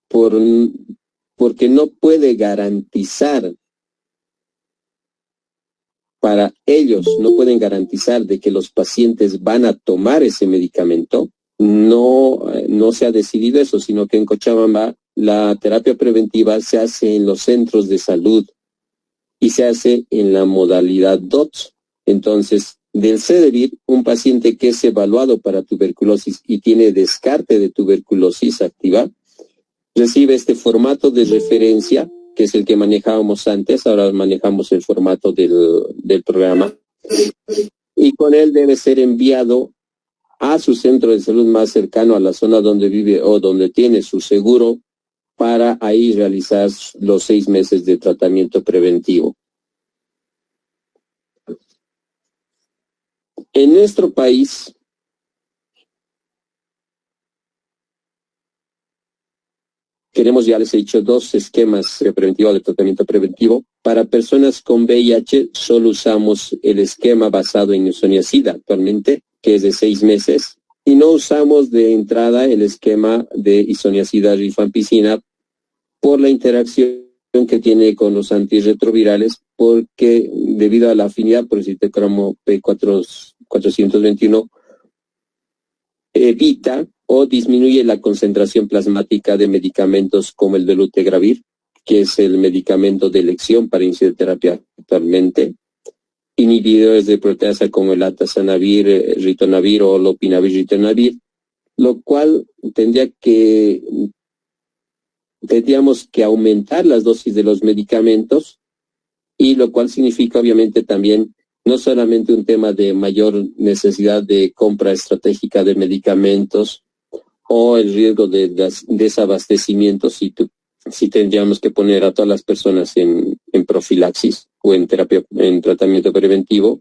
S3: porque no puede garantizar para ellos, no pueden garantizar de que los pacientes van a tomar ese medicamento, no se ha decidido eso, sino que en Cochabamba la terapia preventiva se hace en los centros de salud y se hace en la modalidad DOTS. Entonces, del CDVIR, un paciente que es evaluado para tuberculosis y tiene descarte de tuberculosis activa, recibe este formato de referencia, que es el que manejábamos antes, ahora manejamos el formato del programa, y con él debe ser enviado a su centro de salud más cercano a la zona donde vive o donde tiene su seguro para ahí realizar los 6 meses de tratamiento preventivo. En nuestro país, queremos, ya les he dicho, 2 esquemas preventivos de tratamiento preventivo. Para personas con VIH solo usamos el esquema basado en isoniazida actualmente, que es de 6 meses, y no usamos de entrada el esquema de isoniazida rifampicina por la interacción que tiene con los antirretrovirales, porque debido a la afinidad por el citocromo P421 evita o disminuye la concentración plasmática de medicamentos como el dolutegravir, que es el medicamento de elección para iniciar terapia actualmente, inhibidores de proteasa como el atazanavir, ritonavir o lopinavir, ritonavir, lo cual tendríamos que aumentar las dosis de los medicamentos, y lo cual significa obviamente también no solamente un tema de mayor necesidad de compra estratégica de medicamentos o el riesgo de desabastecimiento si tendríamos que poner a todas las personas en profilaxis o en tratamiento preventivo,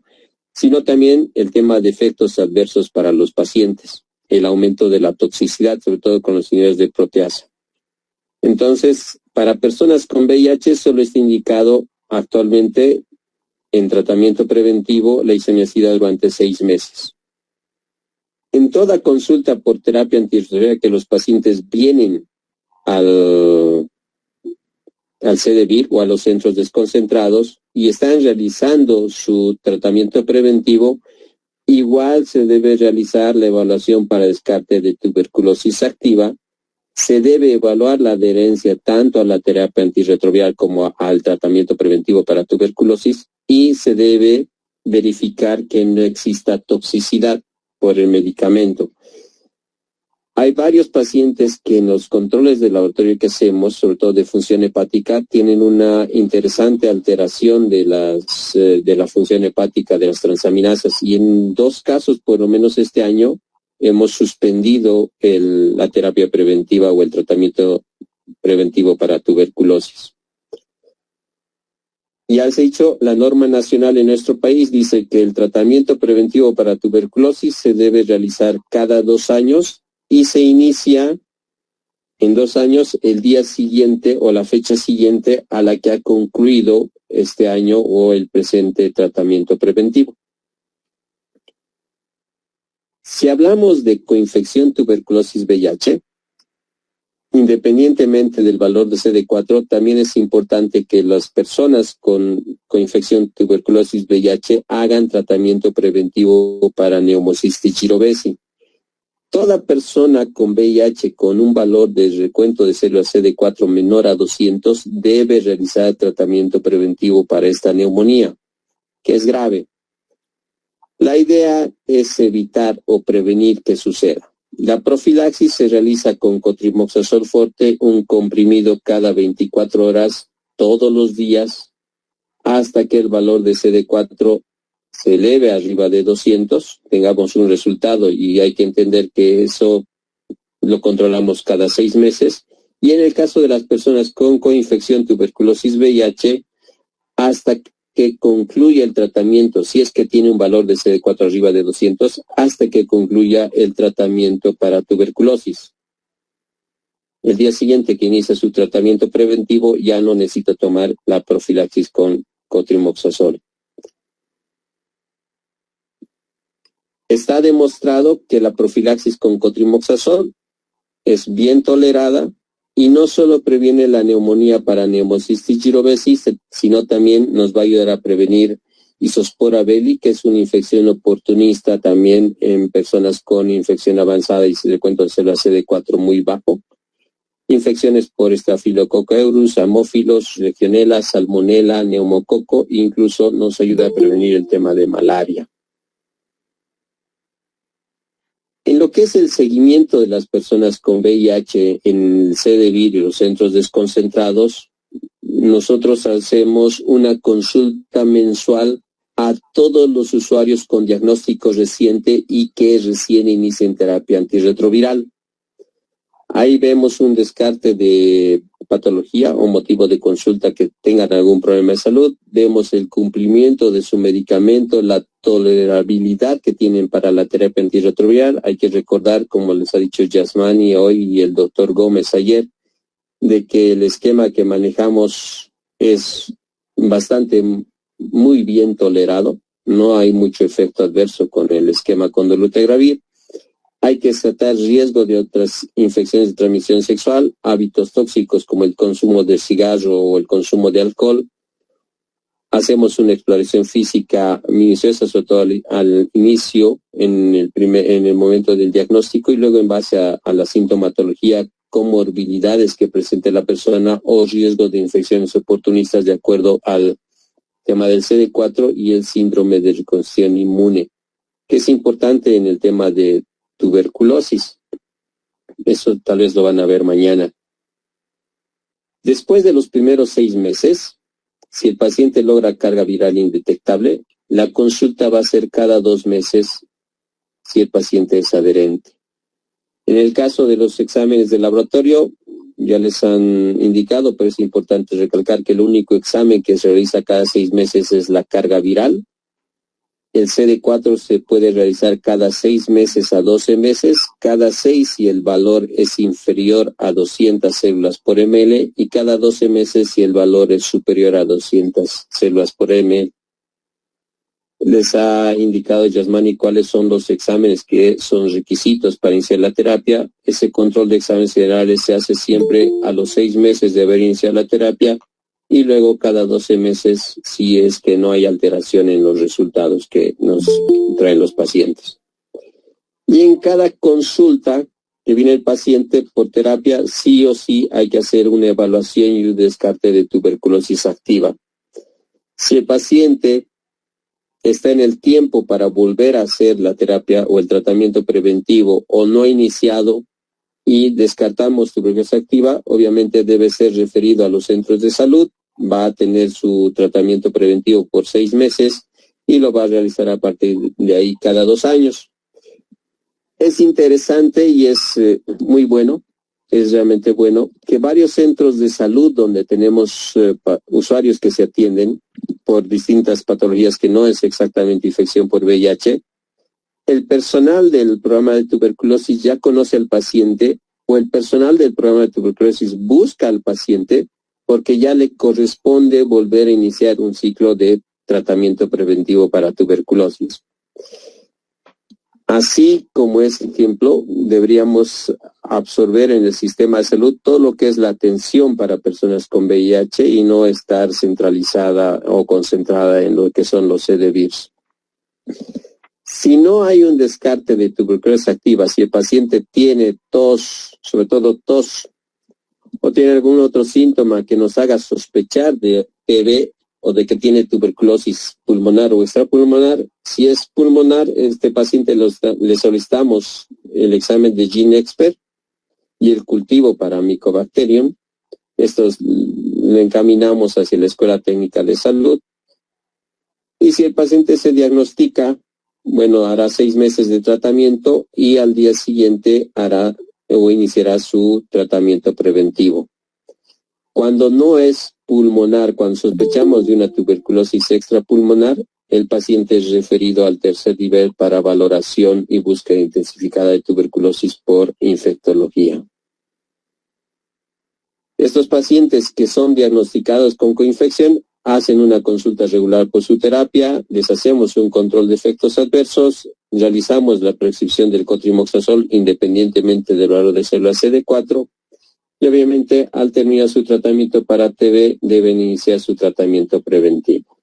S3: sino también el tema de efectos adversos para los pacientes, el aumento de la toxicidad, sobre todo con los niveles de proteasa. Entonces, para personas con VIH solo está indicado actualmente en tratamiento preventivo la isoniazida durante 6 meses. En toda consulta por terapia antirretroviral que los pacientes vienen al CDVIR o a los centros desconcentrados y están realizando su tratamiento preventivo, igual se debe realizar la evaluación para descarte de tuberculosis activa. Se debe evaluar la adherencia tanto a la terapia antirretroviral como al tratamiento preventivo para tuberculosis, y se debe verificar que no exista toxicidad por el medicamento. Hay varios pacientes que en los controles de laboratorio que hacemos, sobre todo de función hepática, tienen una interesante alteración de la función hepática de las transaminasas, y en 2 casos, por lo menos este año, hemos suspendido la terapia preventiva o el tratamiento preventivo para tuberculosis. Ya les he dicho, la norma nacional en nuestro país dice que el tratamiento preventivo para tuberculosis se debe realizar cada 2 años y se inicia en 2 años el día siguiente o la fecha siguiente a la que ha concluido este año o el presente tratamiento preventivo. Si hablamos de coinfección tuberculosis VIH, independientemente del valor de CD4, también es importante que las personas con coinfección tuberculosis VIH hagan tratamiento preventivo para Pneumocystis jirovecii. Toda persona con VIH con un valor de recuento de células CD4 menor a 200 debe realizar tratamiento preventivo para esta neumonía, que es grave. La idea es evitar o prevenir que suceda. La profilaxis se realiza con cotrimoxazol forte, un comprimido cada 24 horas, todos los días, hasta que el valor de CD4 se eleve arriba de 200, tengamos un resultado, y hay que entender que eso lo controlamos cada 6 meses. Y en el caso de las personas con coinfección tuberculosis VIH, hasta que concluya el tratamiento, si es que tiene un valor de CD4 arriba de 200, hasta que concluya el tratamiento para tuberculosis. El día siguiente que inicia su tratamiento preventivo ya no necesita tomar la profilaxis con cotrimoxazol. Está demostrado que la profilaxis con cotrimoxazol es bien tolerada y no solo previene la neumonía para Pneumocystis jirovecii, sino también nos va a ayudar a prevenir Isospora belli, que es una infección oportunista también en personas con infección avanzada y recuento de células CD4 muy bajo. Infecciones por Staphylococcus aureus, Haemophilus, Legionella, Salmonella, Neumococo, e incluso nos ayuda a prevenir el tema de malaria. En lo que es el seguimiento de las personas con VIH en el CDVIR y los centros desconcentrados, nosotros hacemos una consulta mensual a todos los usuarios con diagnóstico reciente y que recién inician terapia antirretroviral. Ahí vemos un descarte de patología o motivo de consulta que tengan algún problema de salud. Vemos el cumplimiento de su medicamento, la tolerabilidad que tienen para la terapia antirretroviral. Hay que recordar, como les ha dicho Yasmani hoy y el doctor Gómez ayer, de que el esquema que manejamos es bastante muy bien tolerado. No hay mucho efecto adverso con el esquema con dolutegravir. Hay que tratar riesgo de otras infecciones de transmisión sexual, hábitos tóxicos como el consumo de cigarro o el consumo de alcohol. Hacemos una exploración física minuciosa, sobre todo al inicio, en el momento del diagnóstico, y luego en base a la sintomatología, comorbilidades que presente la persona o riesgo de infecciones oportunistas de acuerdo al tema del CD4 y el síndrome de reconstrucción inmune, que es importante en el tema de tuberculosis. Eso tal vez lo van a ver mañana. Después de los primeros 6 meses, si el paciente logra carga viral indetectable, la consulta va a ser cada 2 meses si el paciente es adherente. En el caso de los exámenes de laboratorio, ya les han indicado, pero es importante recalcar que el único examen que se realiza cada 6 meses es la carga viral. El CD4 se puede realizar cada 6 meses a 12 meses, cada 6 si el valor es inferior a 200 células por ml y cada 12 meses si el valor es superior a 200 células por ml. Les ha indicado Yasmani cuáles son los exámenes que son requisitos para iniciar la terapia. Ese control de exámenes generales se hace siempre a los 6 meses de haber iniciado la terapia y luego cada 12 meses si es que no hay alteración en los resultados que nos traen los pacientes. Y en cada consulta que viene el paciente por terapia, sí o sí hay que hacer una evaluación y un descarte de tuberculosis activa. Si el paciente está en el tiempo para volver a hacer la terapia o el tratamiento preventivo o no iniciado y descartamos tuberculosis activa, obviamente debe ser referido a los centros de salud, va a tener su tratamiento preventivo por 6 meses y lo va a realizar a partir de ahí cada 2 años. Es interesante y es muy bueno, es realmente bueno que varios centros de salud donde tenemos usuarios que se atienden por distintas patologías que no es exactamente infección por VIH, el personal del programa de tuberculosis ya conoce al paciente o el personal del programa de tuberculosis busca al paciente porque ya le corresponde volver a iniciar un ciclo de tratamiento preventivo para tuberculosis. Así como ese ejemplo, deberíamos absorber en el sistema de salud todo lo que es la atención para personas con VIH y no estar centralizada o concentrada en lo que son los CDVIRs. Si no hay un descarte de tuberculosis activa, si el paciente tiene tos, sobre todo tos, o tiene algún otro síntoma que nos haga sospechar de TB o de que tiene tuberculosis pulmonar o extrapulmonar, si es pulmonar, este paciente le solicitamos el examen de GeneXpert y el cultivo para Mycobacterium. Estos le encaminamos hacia la Escuela Técnica de Salud. Y si el paciente se diagnostica, bueno, hará 6 meses de tratamiento y al día siguiente hará o iniciará su tratamiento preventivo. Cuando no es pulmonar, cuando sospechamos de una tuberculosis extrapulmonar, el paciente es referido al tercer nivel para valoración y búsqueda intensificada de tuberculosis por infectología. Estos pacientes que son diagnosticados con coinfección hacen una consulta regular por su terapia, les hacemos un control de efectos adversos, realizamos la prescripción del cotrimoxazol independientemente del valor de células CD4 y obviamente al terminar su tratamiento para TB deben iniciar su tratamiento preventivo.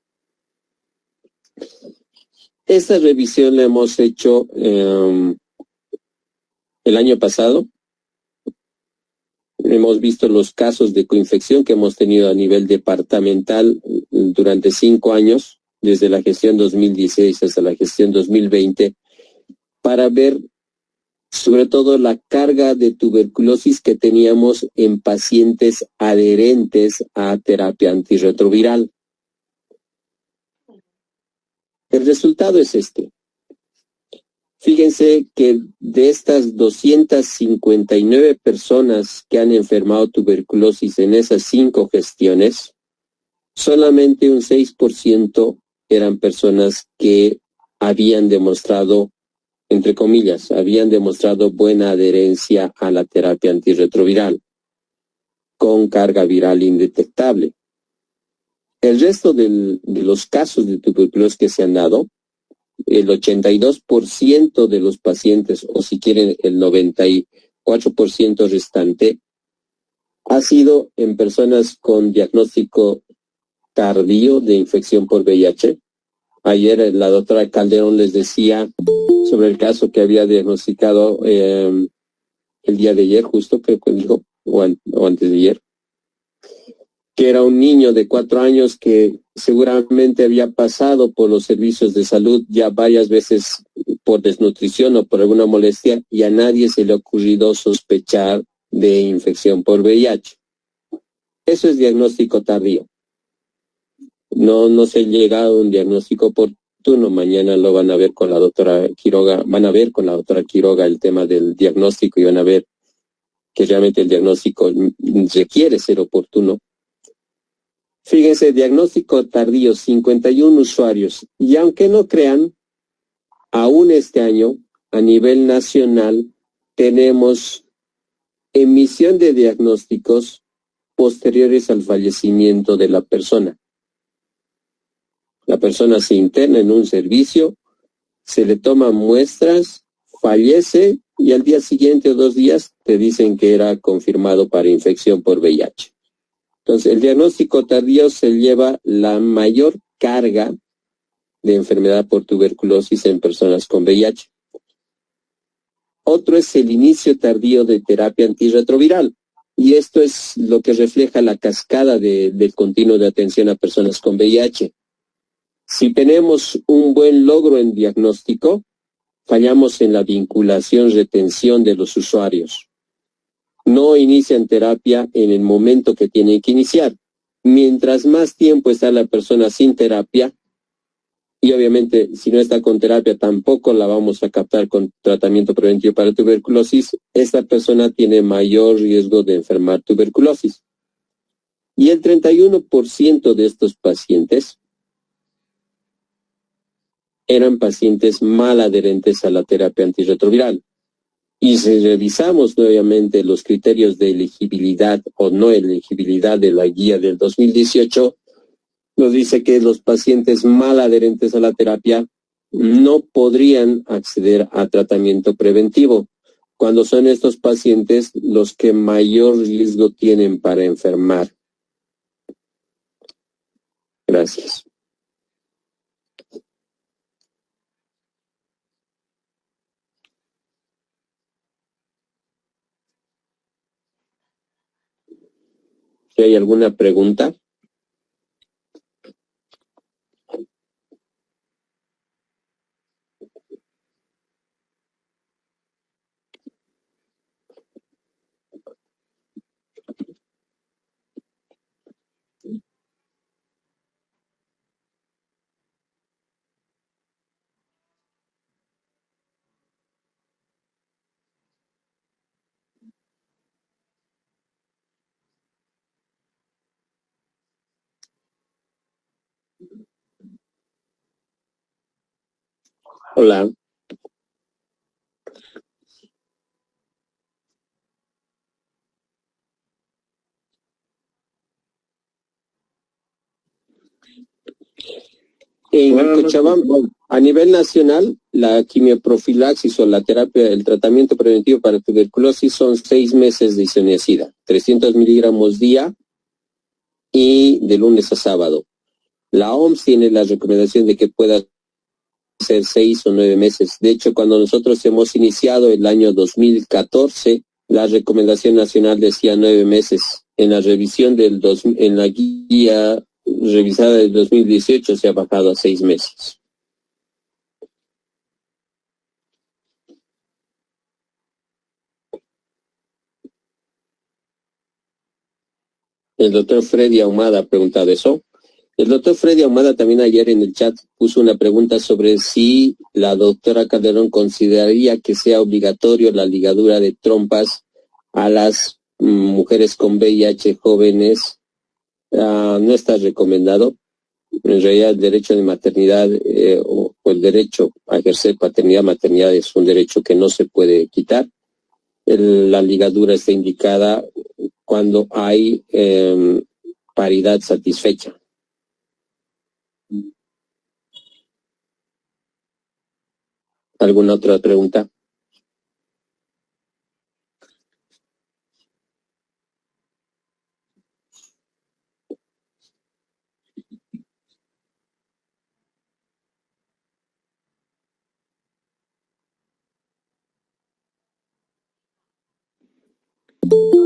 S3: Esta revisión la hemos hecho el año pasado. Hemos visto los casos de coinfección que hemos tenido a nivel departamental durante 5 años, desde la gestión 2016 hasta la gestión 2020, para ver sobre todo la carga de tuberculosis que teníamos en pacientes adherentes a terapia antirretroviral. El resultado es este. Fíjense que de estas 259 personas que han enfermado tuberculosis en esas 5 gestiones, solamente un 6% eran personas que habían demostrado, entre comillas, habían demostrado buena adherencia a la terapia antirretroviral, con carga viral indetectable. El resto de los casos de tuberculosis que se han dado, el 82% de los pacientes, o si quieren el 94% restante, ha sido en personas con diagnóstico tardío de infección por VIH. Ayer la doctora Calderón les decía sobre el caso que había diagnosticado el día de ayer, justo creo que dijo, o antes de ayer, que era un niño de 4 años que seguramente había pasado por los servicios de salud ya varias veces por desnutrición o por alguna molestia, y a nadie se le ha ocurrido sospechar de infección por VIH. Eso es diagnóstico tardío. No se llega a un diagnóstico oportuno. Mañana lo van a ver con la doctora Quiroga, el tema del diagnóstico, y van a ver que realmente el diagnóstico requiere ser oportuno. Fíjense, diagnóstico tardío, 51 usuarios. Y aunque no crean, aún este año, a nivel nacional, tenemos emisión de diagnósticos posteriores al fallecimiento de la persona. La persona se interna en un servicio, se le toman muestras, fallece, y al día siguiente o 2 días te dicen que era confirmado para infección por VIH. Entonces, el diagnóstico tardío se lleva la mayor carga de enfermedad por tuberculosis en personas con VIH. Otro es el inicio tardío de terapia antirretroviral. Y esto es lo que refleja la cascada del continuo de atención a personas con VIH. Si tenemos un buen logro en diagnóstico, fallamos en la vinculación, retención de los usuarios. No inician terapia en el momento que tienen que iniciar. Mientras más tiempo está la persona sin terapia, y obviamente si no está con terapia tampoco la vamos a captar con tratamiento preventivo para tuberculosis, esta persona tiene mayor riesgo de enfermar tuberculosis. Y el 31% de estos pacientes eran pacientes mal adherentes a la terapia antirretroviral. Y si revisamos nuevamente los criterios de elegibilidad o no elegibilidad de la guía del 2018, nos dice que los pacientes mal adherentes a la terapia no podrían acceder a tratamiento preventivo, cuando son estos pacientes los que mayor riesgo tienen para enfermar. Gracias. Si hay alguna pregunta. Hola. En Cochabamba, a nivel nacional, la quimioprofilaxis o la terapia, el tratamiento preventivo para tuberculosis son 6 meses de isoniazida, 300 miligramos día y de lunes a sábado. La OMS tiene la recomendación de que pueda ser 6 o 9 meses. De hecho, cuando nosotros hemos iniciado el año 2014, la recomendación nacional decía 9 meses. En la revisión en la guía revisada del 2018 se ha bajado a 6 meses. El doctor Freddy Ahumada ha preguntado eso. El doctor Freddy Ahumada también ayer en el chat puso una pregunta sobre si la doctora Calderón consideraría que sea obligatorio la ligadura de trompas a las mujeres con VIH jóvenes. No está recomendado. En realidad el derecho de maternidad o el derecho a ejercer paternidad, maternidad es un derecho que no se puede quitar. La ligadura está indicada cuando hay paridad satisfecha. ¿Alguna otra pregunta?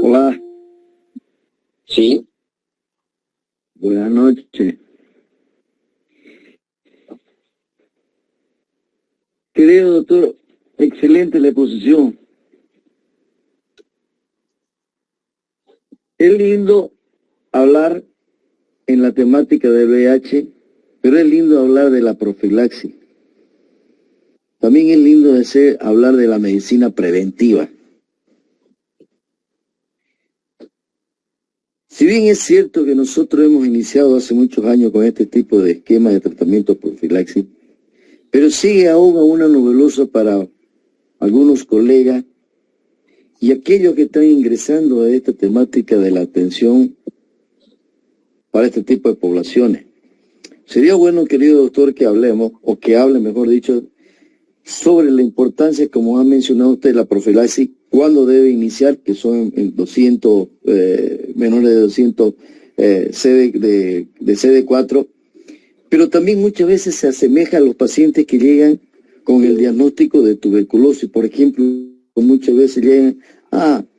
S4: Hola,
S3: Sí.
S4: buenas noches. Querido doctor, excelente la exposición. Es lindo hablar en la temática del VIH, pero es lindo hablar de la profilaxis. También es lindo hablar de la medicina preventiva. Si bien es cierto que nosotros hemos iniciado hace muchos años con este tipo de esquema de tratamiento profilaxis, pero sigue aún una nebulosa para algunos colegas y aquellos que están ingresando a esta temática de la atención para este tipo de poblaciones. Sería bueno, querido doctor, que hablemos, o que hable, mejor dicho, sobre la importancia, como ha mencionado usted, la profilaxis, cuándo debe iniciar, que son en 200, menores de 200 de CD4, pero también muchas veces se asemeja a los pacientes que llegan con el diagnóstico de tuberculosis. Por ejemplo, muchas veces llegan,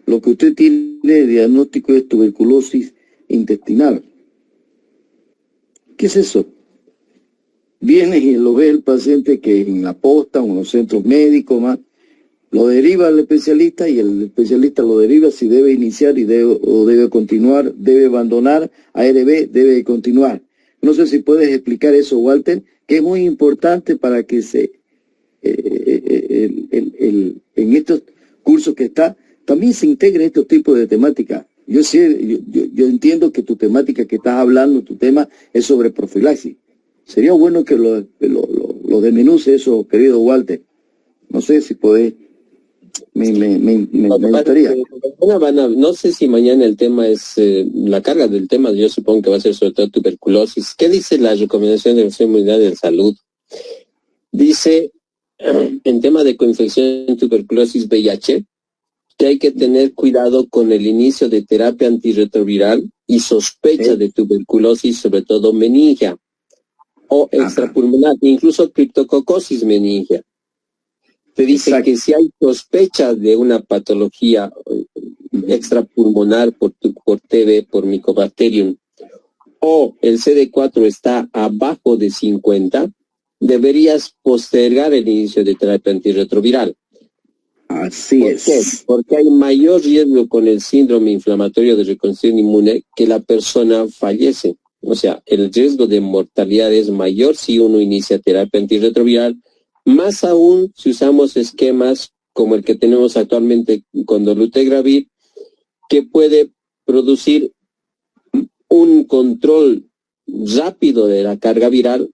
S4: lo que usted tiene de diagnóstico es tuberculosis intestinal. ¿Qué es eso? Viene y lo ve el paciente que en la posta o en los centros médicos más, lo deriva al especialista y el especialista lo deriva si debe iniciar o debe continuar, debe abandonar, ARB debe continuar. No sé si puedes explicar eso, Walter, que es muy importante para que en estos cursos que está, también se integre estos tipos de temáticas. Yo entiendo que tu temática que estás hablando, tu tema es sobre profilaxis. Sería bueno que lo desmenuce eso, querido Walter. No sé si podés. Me gustaría.
S3: No sé si mañana el tema es, la carga del tema, yo supongo que va a ser sobre todo tuberculosis. ¿Qué dice la recomendación de la Organización Mundial de la Salud? Dice, en tema de coinfección, tuberculosis, VIH, que hay que tener cuidado con el inicio de terapia antirretroviral y sospecha de tuberculosis, sobre todo meningia o extrapulmonar, incluso criptococosis meningia. Te dice que si hay sospecha de una patología extrapulmonar por TB, por Mycobacterium, o el CD4 está abajo de 50, deberías postergar el inicio de terapia antirretroviral.
S4: Así es.
S3: ¿Por qué? Porque hay mayor riesgo con el síndrome inflamatorio de reconstrucción inmune que la persona fallece. O sea, el riesgo de mortalidad es mayor si uno inicia terapia antirretroviral, más aún si usamos esquemas como el que tenemos actualmente con dolutegravir, que puede producir un control rápido de la carga viral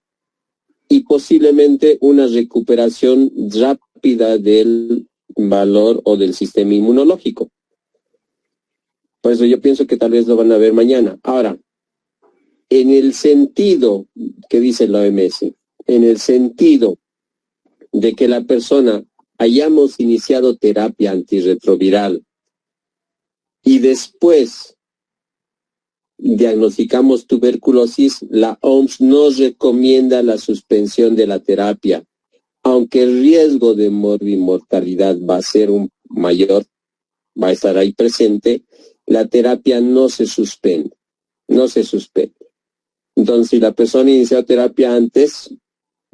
S3: y posiblemente una recuperación rápida del valor o del sistema inmunológico. Por eso yo pienso que tal vez lo van a ver mañana. Ahora, en el sentido que dice la OMS, en el sentido de que la persona hayamos iniciado terapia antirretroviral y después diagnosticamos tuberculosis, la OMS nos recomienda la suspensión de la terapia. Aunque el riesgo de mortalidad va a ser mayor, va a estar ahí presente, la terapia no se suspende. Entonces, si la persona inició terapia antes,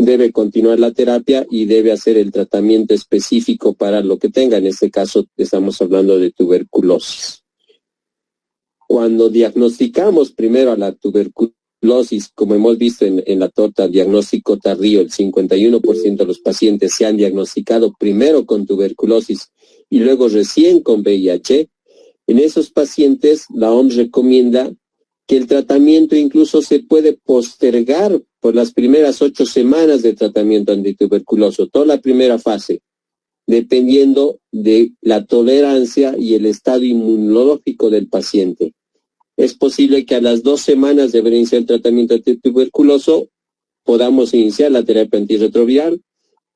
S3: debe continuar la terapia y debe hacer el tratamiento específico para lo que tenga. En este caso, estamos hablando de tuberculosis. Cuando diagnosticamos primero a la tuberculosis, tuberculosis, como hemos visto en la torta diagnóstico tardío, el 51% de los pacientes se han diagnosticado primero con tuberculosis y luego recién con VIH. En esos pacientes, la OMS recomienda que el tratamiento incluso se puede postergar por las primeras 8 semanas de tratamiento antituberculoso, toda la primera fase, dependiendo de la tolerancia y el estado inmunológico del paciente. Es posible que a las 2 semanas de haber iniciado el tratamiento antituberculoso podamos iniciar la terapia antirretroviral,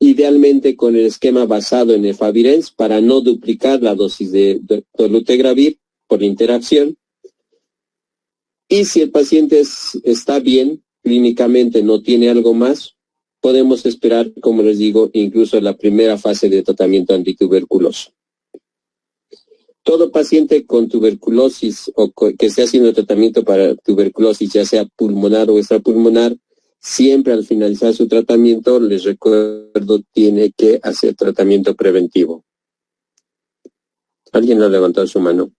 S3: idealmente con el esquema basado en efavirenz para no duplicar la dosis de dolutegravir por interacción. Y si el paciente está bien, clínicamente no tiene algo más, podemos esperar, como les digo, incluso la primera fase de tratamiento antituberculoso. Todo paciente con tuberculosis o que esté haciendo tratamiento para tuberculosis, ya sea pulmonar o extrapulmonar, siempre al finalizar su tratamiento, les recuerdo, tiene que hacer tratamiento preventivo. ¿Alguien ha levantado su mano?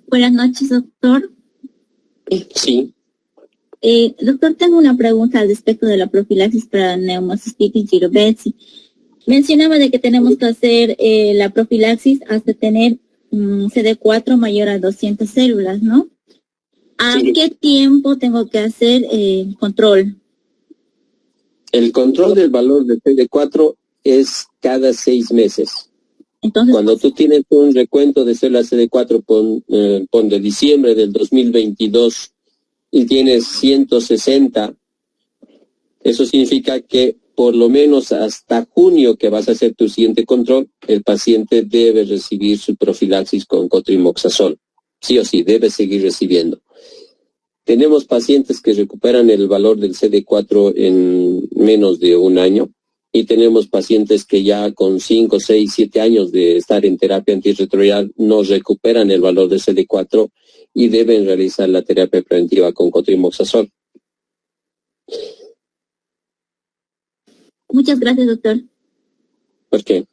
S5: Buenas noches, doctor.
S3: Sí.
S5: Doctor, tengo una pregunta al respecto de la profilaxis para neumocistitis girovesi. Mencionaba de que tenemos que hacer la profilaxis hasta tener CD4 mayor a 200 células, ¿no? ¿A qué tiempo tengo que hacer control?
S3: El control del valor de CD4 es cada 6 meses. Entonces, cuando tú tienes un recuento de células CD4 pon de diciembre del 2022 y tienes 160, eso significa que por lo menos hasta junio, que vas a hacer tu siguiente control, el paciente debe recibir su profilaxis con cotrimoxazol. Sí o sí, debe seguir recibiendo. Tenemos pacientes que recuperan el valor del CD4 en menos de un año y tenemos pacientes que ya con 5, 6, 7 años de estar en terapia antirretroviral no recuperan el valor del CD4 y deben realizar la terapia preventiva con cotrimoxazol.
S5: Muchas gracias, doctor.
S3: ¿Por qué?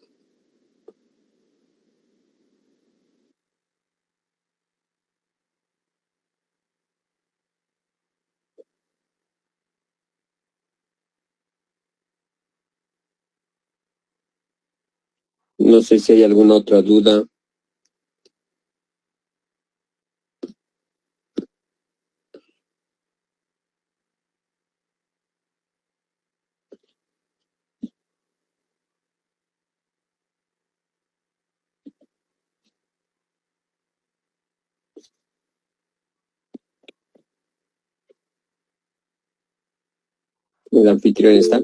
S3: No sé si hay alguna otra duda. ¿El anfitrión está?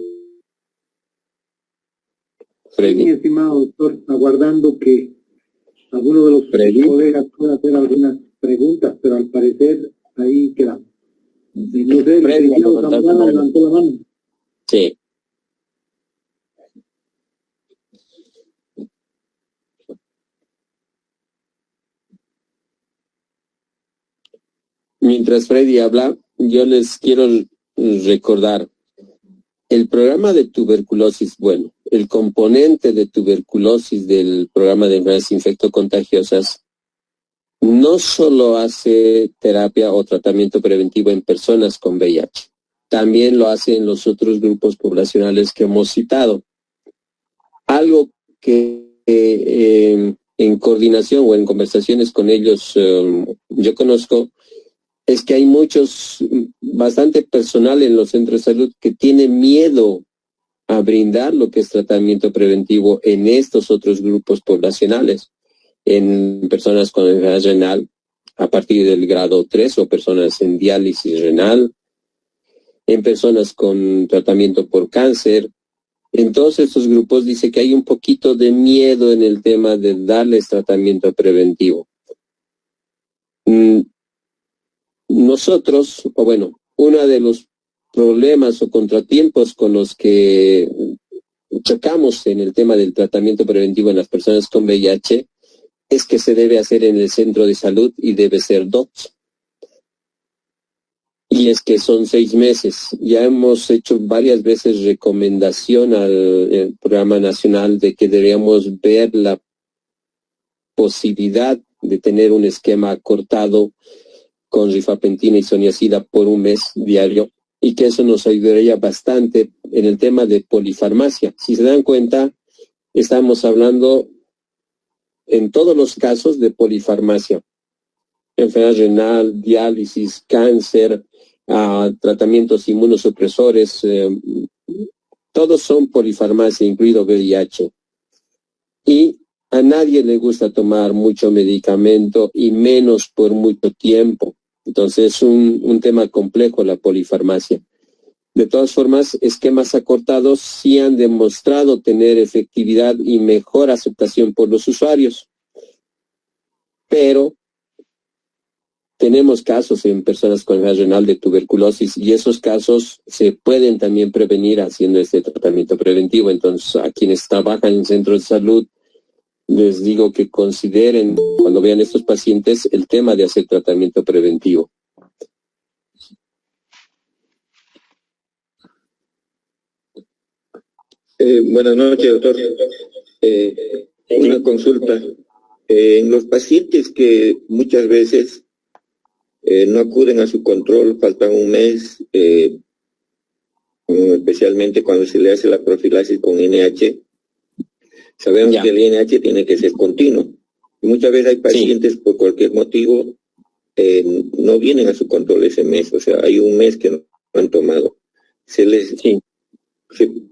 S3: Freddy.
S2: Mi estimado doctor, aguardando que alguno de los colegas pueda hacer algunas preguntas, pero al parecer ahí queda. No sé, el licenciado Zambrano levantó la mano.
S3: Sí. Mientras Freddy habla, yo les quiero recordar el programa de tuberculosis. Bueno, el componente de tuberculosis del programa de enfermedades infectocontagiosas no solo hace terapia o tratamiento preventivo en personas con VIH, también lo hace en los otros grupos poblacionales que hemos citado. Algo que en coordinación o en conversaciones con ellos yo conozco es que hay bastante personal en los centros de salud que tiene miedo a brindar lo que es tratamiento preventivo en estos otros grupos poblacionales, en personas con enfermedad renal a partir del grado 3 o personas en diálisis renal, en personas con tratamiento por cáncer. En todos estos grupos dice que hay un poquito de miedo en el tema de darles tratamiento preventivo. Nosotros, o bueno, uno de los problemas o contratiempos con los que chocamos en el tema del tratamiento preventivo en las personas con VIH es que se debe hacer en el centro de salud y debe ser DOTS. Y es que son 6 meses. Ya hemos hecho varias veces recomendación al programa nacional de que deberíamos ver la posibilidad de tener un esquema acortado con rifapentina y isoniazida por un mes diario, y que eso nos ayudaría bastante en el tema de polifarmacia. Si se dan cuenta, estamos hablando en todos los casos de polifarmacia: enfermedad renal, diálisis, cáncer, tratamientos inmunosupresores, todos son polifarmacia, incluido VIH. Y a nadie le gusta tomar mucho medicamento y menos por mucho tiempo. Entonces es un tema complejo la polifarmacia. De todas formas, esquemas acortados sí han demostrado tener efectividad y mejor aceptación por los usuarios. Pero tenemos casos en personas con enfermedad renal de tuberculosis, y esos casos se pueden también prevenir haciendo este tratamiento preventivo. Entonces, a quienes trabajan en centros de salud, les digo que consideren, cuando vean estos pacientes, el tema de hacer tratamiento preventivo.
S6: Buenas noches, doctor. Una consulta. En los pacientes que muchas veces no acuden a su control, faltan un mes, especialmente cuando se le hace la profilaxis con INH, sabemos que el INH tiene que ser continuo. Y muchas veces hay pacientes por cualquier motivo no vienen a su control ese mes, o sea, hay un mes que no han tomado. Se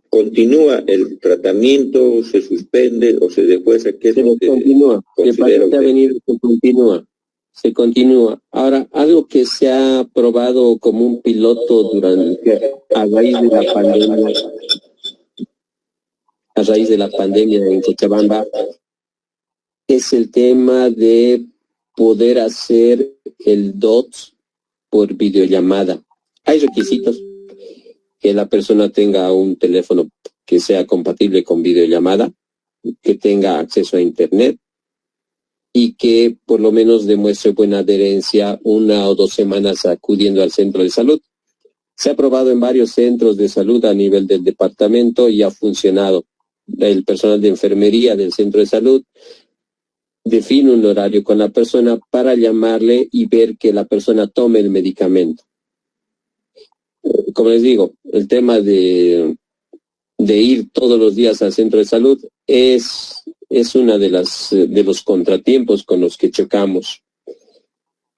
S6: continúa el tratamiento, se suspende o se defuerza. ¿Qué es lo que
S3: continúa? Se continúa. Ahora, algo que se ha probado como un piloto a raíz de la pandemia en Cochabamba, es el tema de poder hacer el DOTS por videollamada. Hay requisitos: que la persona tenga un teléfono que sea compatible con videollamada, que tenga acceso a internet y que por lo menos demuestre buena adherencia 1 o 2 semanas acudiendo al centro de salud. Se ha probado en varios centros de salud a nivel del departamento y ha funcionado. El personal de enfermería del centro de salud define un horario con la persona para llamarle y ver que la persona tome el medicamento. Como les digo, el tema de ir todos los días al centro de salud es una de los contratiempos con los que chocamos.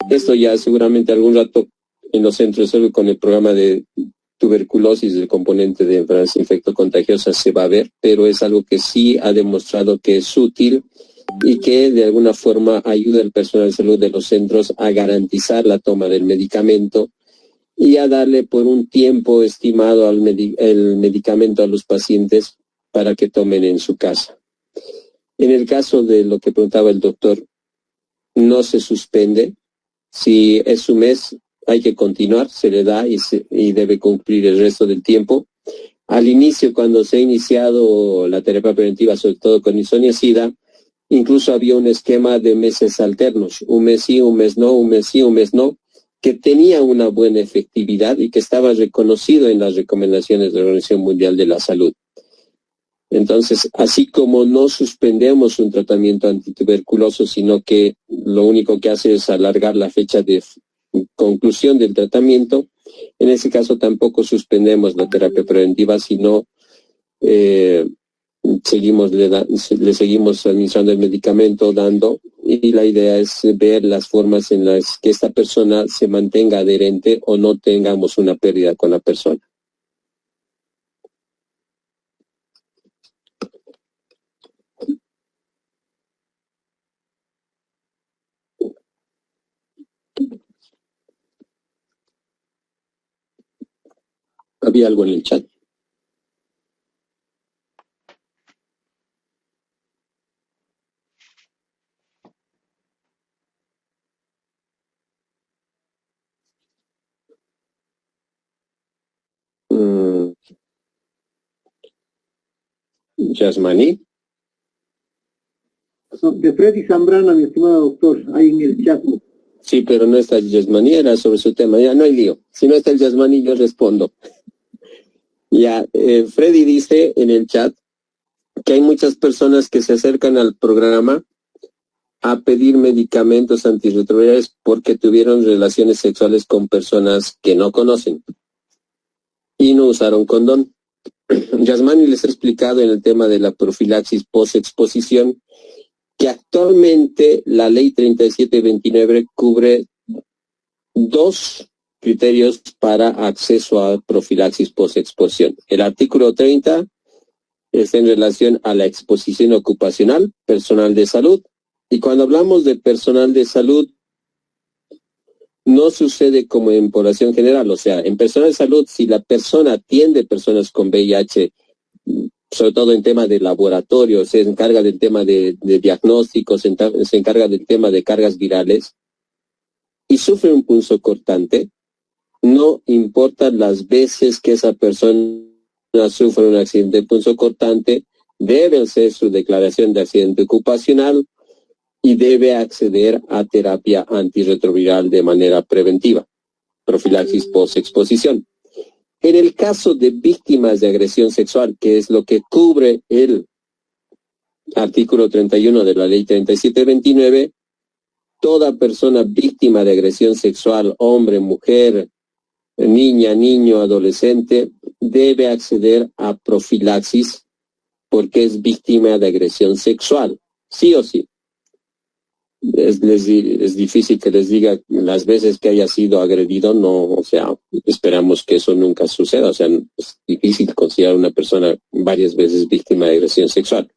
S3: Esto ya seguramente algún rato en los centros de salud con el programa de tuberculosis, el componente de enfermedades infectocontagiosas, se va a ver, pero es algo que sí ha demostrado que es útil y que de alguna forma ayuda al personal de salud de los centros a garantizar la toma del medicamento y a darle por un tiempo estimado el medicamento a los pacientes para que tomen en su casa. En el caso de lo que preguntaba el doctor, no se suspende. Si es su mes, hay que continuar, se le da y debe cumplir el resto del tiempo. Al inicio, cuando se ha iniciado la terapia preventiva, sobre todo con isoniazida, incluso había un esquema de meses alternos, un mes sí, un mes no, un mes sí, un mes no, que tenía una buena efectividad y que estaba reconocido en las recomendaciones de la Organización Mundial de la Salud. Entonces, así como no suspendemos un tratamiento antituberculoso, sino que lo único que hace es alargar la fecha de conclusión del tratamiento, en ese caso tampoco suspendemos la terapia preventiva, sino le seguimos administrando el medicamento, y la idea es ver las formas en las que esta persona se mantenga adherente o no tengamos una pérdida con la persona. ¿Había algo en el chat? Yasmani.
S2: De Freddy Zambrana, mi estimado doctor, ahí en el chat.
S3: Sí, pero no está el Yasmani, era sobre su tema. Ya no hay lío. Si no está el Yasmani, yo respondo. Ya, Freddy dice en el chat que hay muchas personas que se acercan al programa a pedir medicamentos antirretrovirales porque tuvieron relaciones sexuales con personas que no conocen y no usaron condón. Yasmani les ha explicado en el tema de la profilaxis post-exposición que actualmente la ley 3729 cubre 2 criterios para acceso a profilaxis post-exposición. El artículo 30 es en relación a la exposición ocupacional, personal de salud, y cuando hablamos de personal de salud, no sucede como en población general, o sea, en personal de salud, si la persona atiende personas con VIH, sobre todo en tema de laboratorio, se encarga del tema de diagnósticos, se encarga del tema de cargas virales, y sufre un punzocortante, no importa las veces que esa persona sufre un accidente punzocortante, debe hacer su declaración de accidente ocupacional y debe acceder a terapia antirretroviral de manera preventiva, profilaxis post-exposición. En el caso de víctimas de agresión sexual, que es lo que cubre el artículo 31 de la ley 3729, toda persona víctima de agresión sexual, hombre, mujer, niña, niño, adolescente, debe acceder a profilaxis porque es víctima de agresión sexual, sí o sí. Es difícil que les diga las veces que haya sido agredido, no, o sea, esperamos que eso nunca suceda, o sea, es difícil considerar a una persona varias veces víctima de agresión sexual.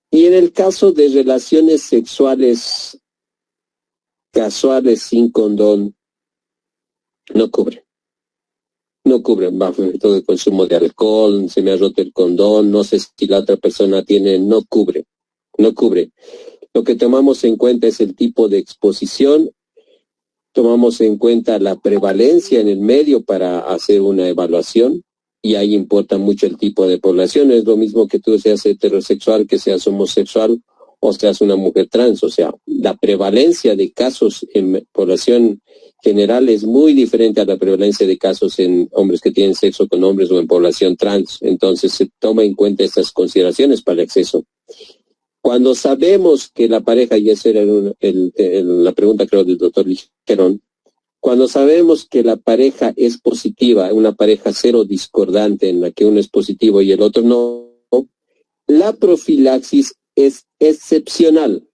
S3: Y en el caso de relaciones sexuales casuales sin condón, no cubre. No cubre, bajo todo el consumo de alcohol, se me ha roto el condón, no sé si la otra persona tiene, no cubre. Lo que tomamos en cuenta es el tipo de exposición, tomamos en cuenta la prevalencia en el medio para hacer una evaluación y ahí importa mucho el tipo de población. Es lo mismo que tú seas heterosexual, que seas homosexual o seas una mujer trans. O sea, la prevalencia de casos en población general es muy diferente a la prevalencia de casos en hombres que tienen sexo con hombres o en población trans. Entonces se toma en cuenta estas consideraciones para el acceso. Cuando sabemos que la pareja, y esa era la pregunta creo del doctor Ligerón, cuando sabemos que la pareja es positiva, una pareja cero discordante en la que uno es positivo y el otro no, la profilaxis es excepcional.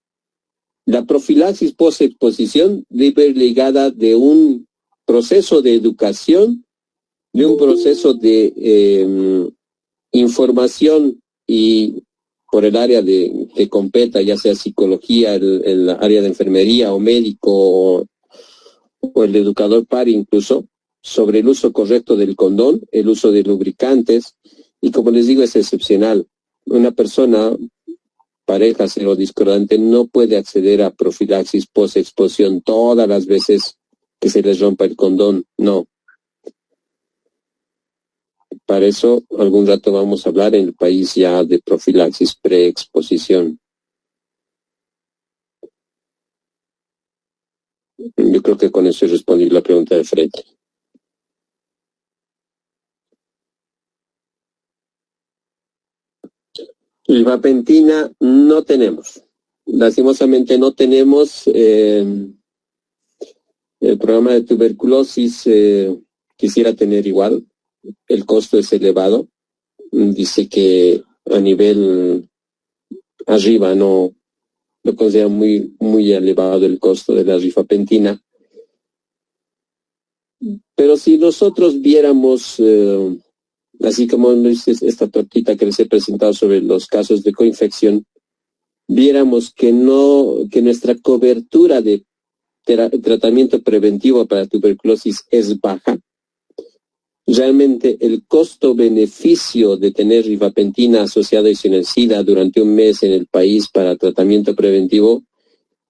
S3: La profilaxis post-exposición debe ir ligada de un proceso de educación, de un proceso de información y por el área que competa, ya sea psicología, el área de enfermería o médico o el educador par incluso, sobre el uso correcto del condón, el uso de lubricantes, y como les digo, es excepcional. Una persona, pareja cero discordante, no puede acceder a profilaxis post-exposición todas las veces que se les rompa el condón, no. Para eso, algún rato vamos a hablar en el país ya de profilaxis pre-exposición. Yo creo que con eso he respondido la pregunta de Fred. Rifapentina no tenemos. Lastimosamente no tenemos. El programa de tuberculosis quisiera tener igual. El costo es elevado. Dice que a nivel arriba no lo considera muy elevado el costo de la rifapentina. Pero si nosotros viéramos, así como esta tortita que les he presentado sobre los casos de coinfección, viéramos que nuestra cobertura de tratamiento preventivo para tuberculosis es baja, realmente el costo-beneficio de tener rifapentina asociada a isoniazida durante un mes en el país para tratamiento preventivo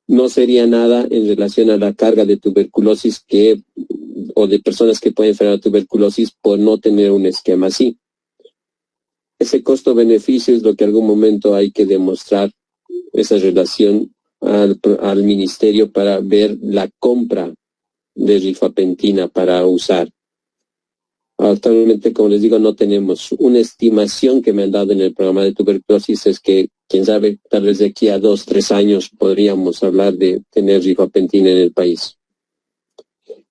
S3: no sería nada en relación a la carga de tuberculosis o de personas que pueden enfermar tuberculosis por no tener un esquema así. Ese costo-beneficio es lo que en algún momento hay que demostrar, esa relación al ministerio para ver la compra de rifapentina para usar. Actualmente, como les digo, no tenemos una estimación que me han dado en el programa de tuberculosis, es que, quién sabe, tal vez de aquí a 2, 3 años podríamos hablar de tener rifampicina en el país.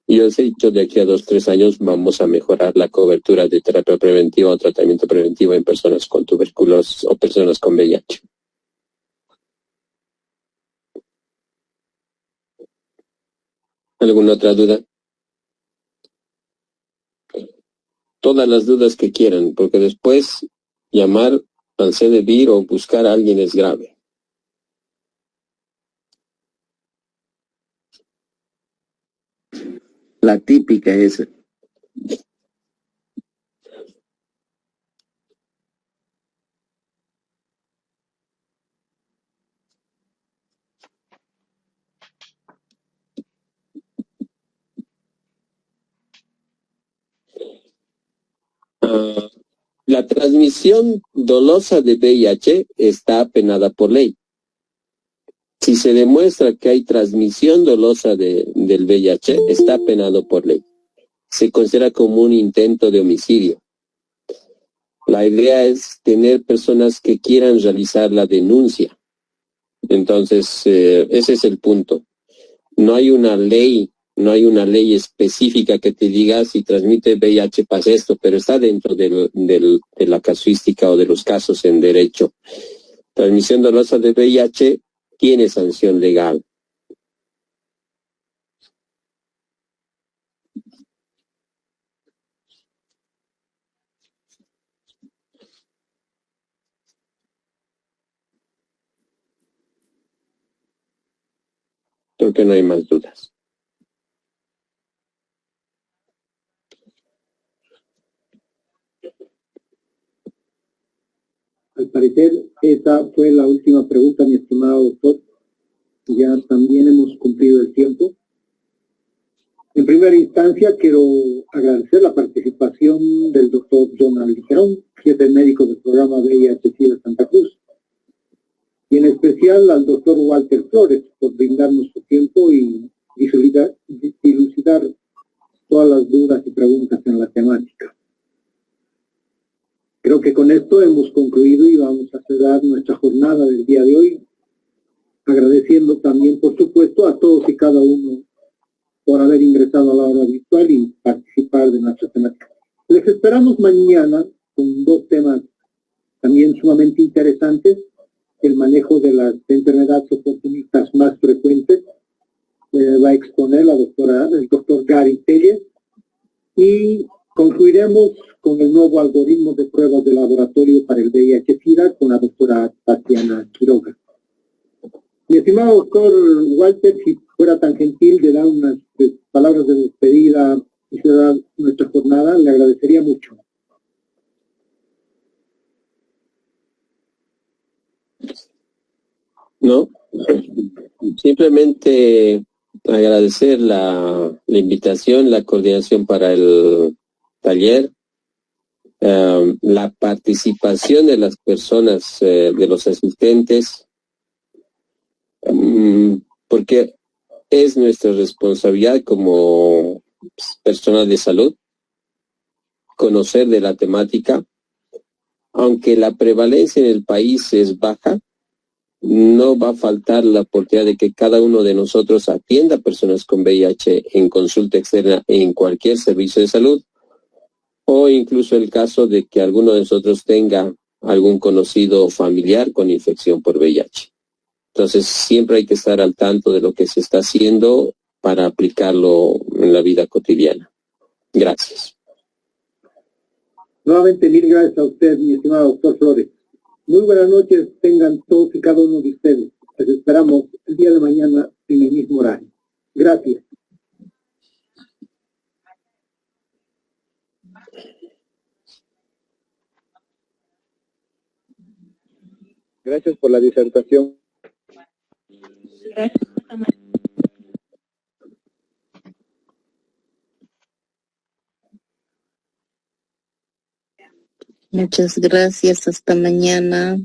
S3: Y yo les he dicho, de aquí a 2, 3 años vamos a mejorar la cobertura de terapia preventiva o tratamiento preventivo en personas con tuberculosis o personas con VIH. ¿Alguna otra duda? Todas las dudas que quieran, porque después llamar al CDBIR o buscar a alguien es grave.
S4: La típica esa.
S3: La transmisión dolosa de VIH está penada por ley. Si se demuestra que hay transmisión dolosa del VIH, está penado por ley. Se considera como un intento de homicidio. La idea es tener personas que quieran realizar la denuncia. Entonces, ese es el punto. No hay una ley específica que te diga si transmite VIH pasa esto, pero está dentro de la casuística o de los casos en derecho. Transmisión dolosa de VIH tiene sanción legal. Creo que no hay más dudas.
S2: Al parecer, esa fue la última pregunta, mi estimado doctor. Ya también hemos cumplido el tiempo. En primera instancia, quiero agradecer la participación del doctor Jonathan Ligerón, jefe médico del programa VIH-Sida Santa Cruz, y en especial al doctor Walter Flores por brindarnos su tiempo y dilucidar todas las dudas y preguntas en la temática. Creo que con esto hemos concluido y vamos a cerrar nuestra jornada del día de hoy, agradeciendo también, por supuesto, a todos y cada uno por haber ingresado a la hora virtual y participar de nuestra temática. Les esperamos mañana con 2 temas también sumamente interesantes: el manejo de las enfermedades oportunistas más frecuentes, va a exponer el doctor Gary Telles, y concluiremos con el nuevo algoritmo de pruebas de laboratorio para el VIH-Sida con la doctora Tatiana Quiroga. Mi estimado doctor Walter, si fuera tan gentil de dar unas palabras de despedida y cerrar nuestra jornada, le agradecería mucho.
S3: No, simplemente agradecer la invitación, la coordinación para el taller, la participación de las personas, de los asistentes, porque es nuestra responsabilidad como personas de salud conocer de la temática. Aunque la prevalencia en el país es baja, no va a faltar la oportunidad de que cada uno de nosotros atienda a personas con VIH en consulta externa en cualquier servicio de salud, o incluso el caso de que alguno de nosotros tenga algún conocido familiar con infección por VIH. Entonces, siempre hay que estar al tanto de lo que se está haciendo para aplicarlo en la vida cotidiana. Gracias.
S2: Nuevamente, mil gracias a usted, mi estimado doctor Flores. Muy buenas noches tengan todos y cada uno de ustedes. Les esperamos el día de mañana en el mismo horario. Gracias.
S7: Gracias por la disertación.
S8: Muchas gracias. Hasta mañana.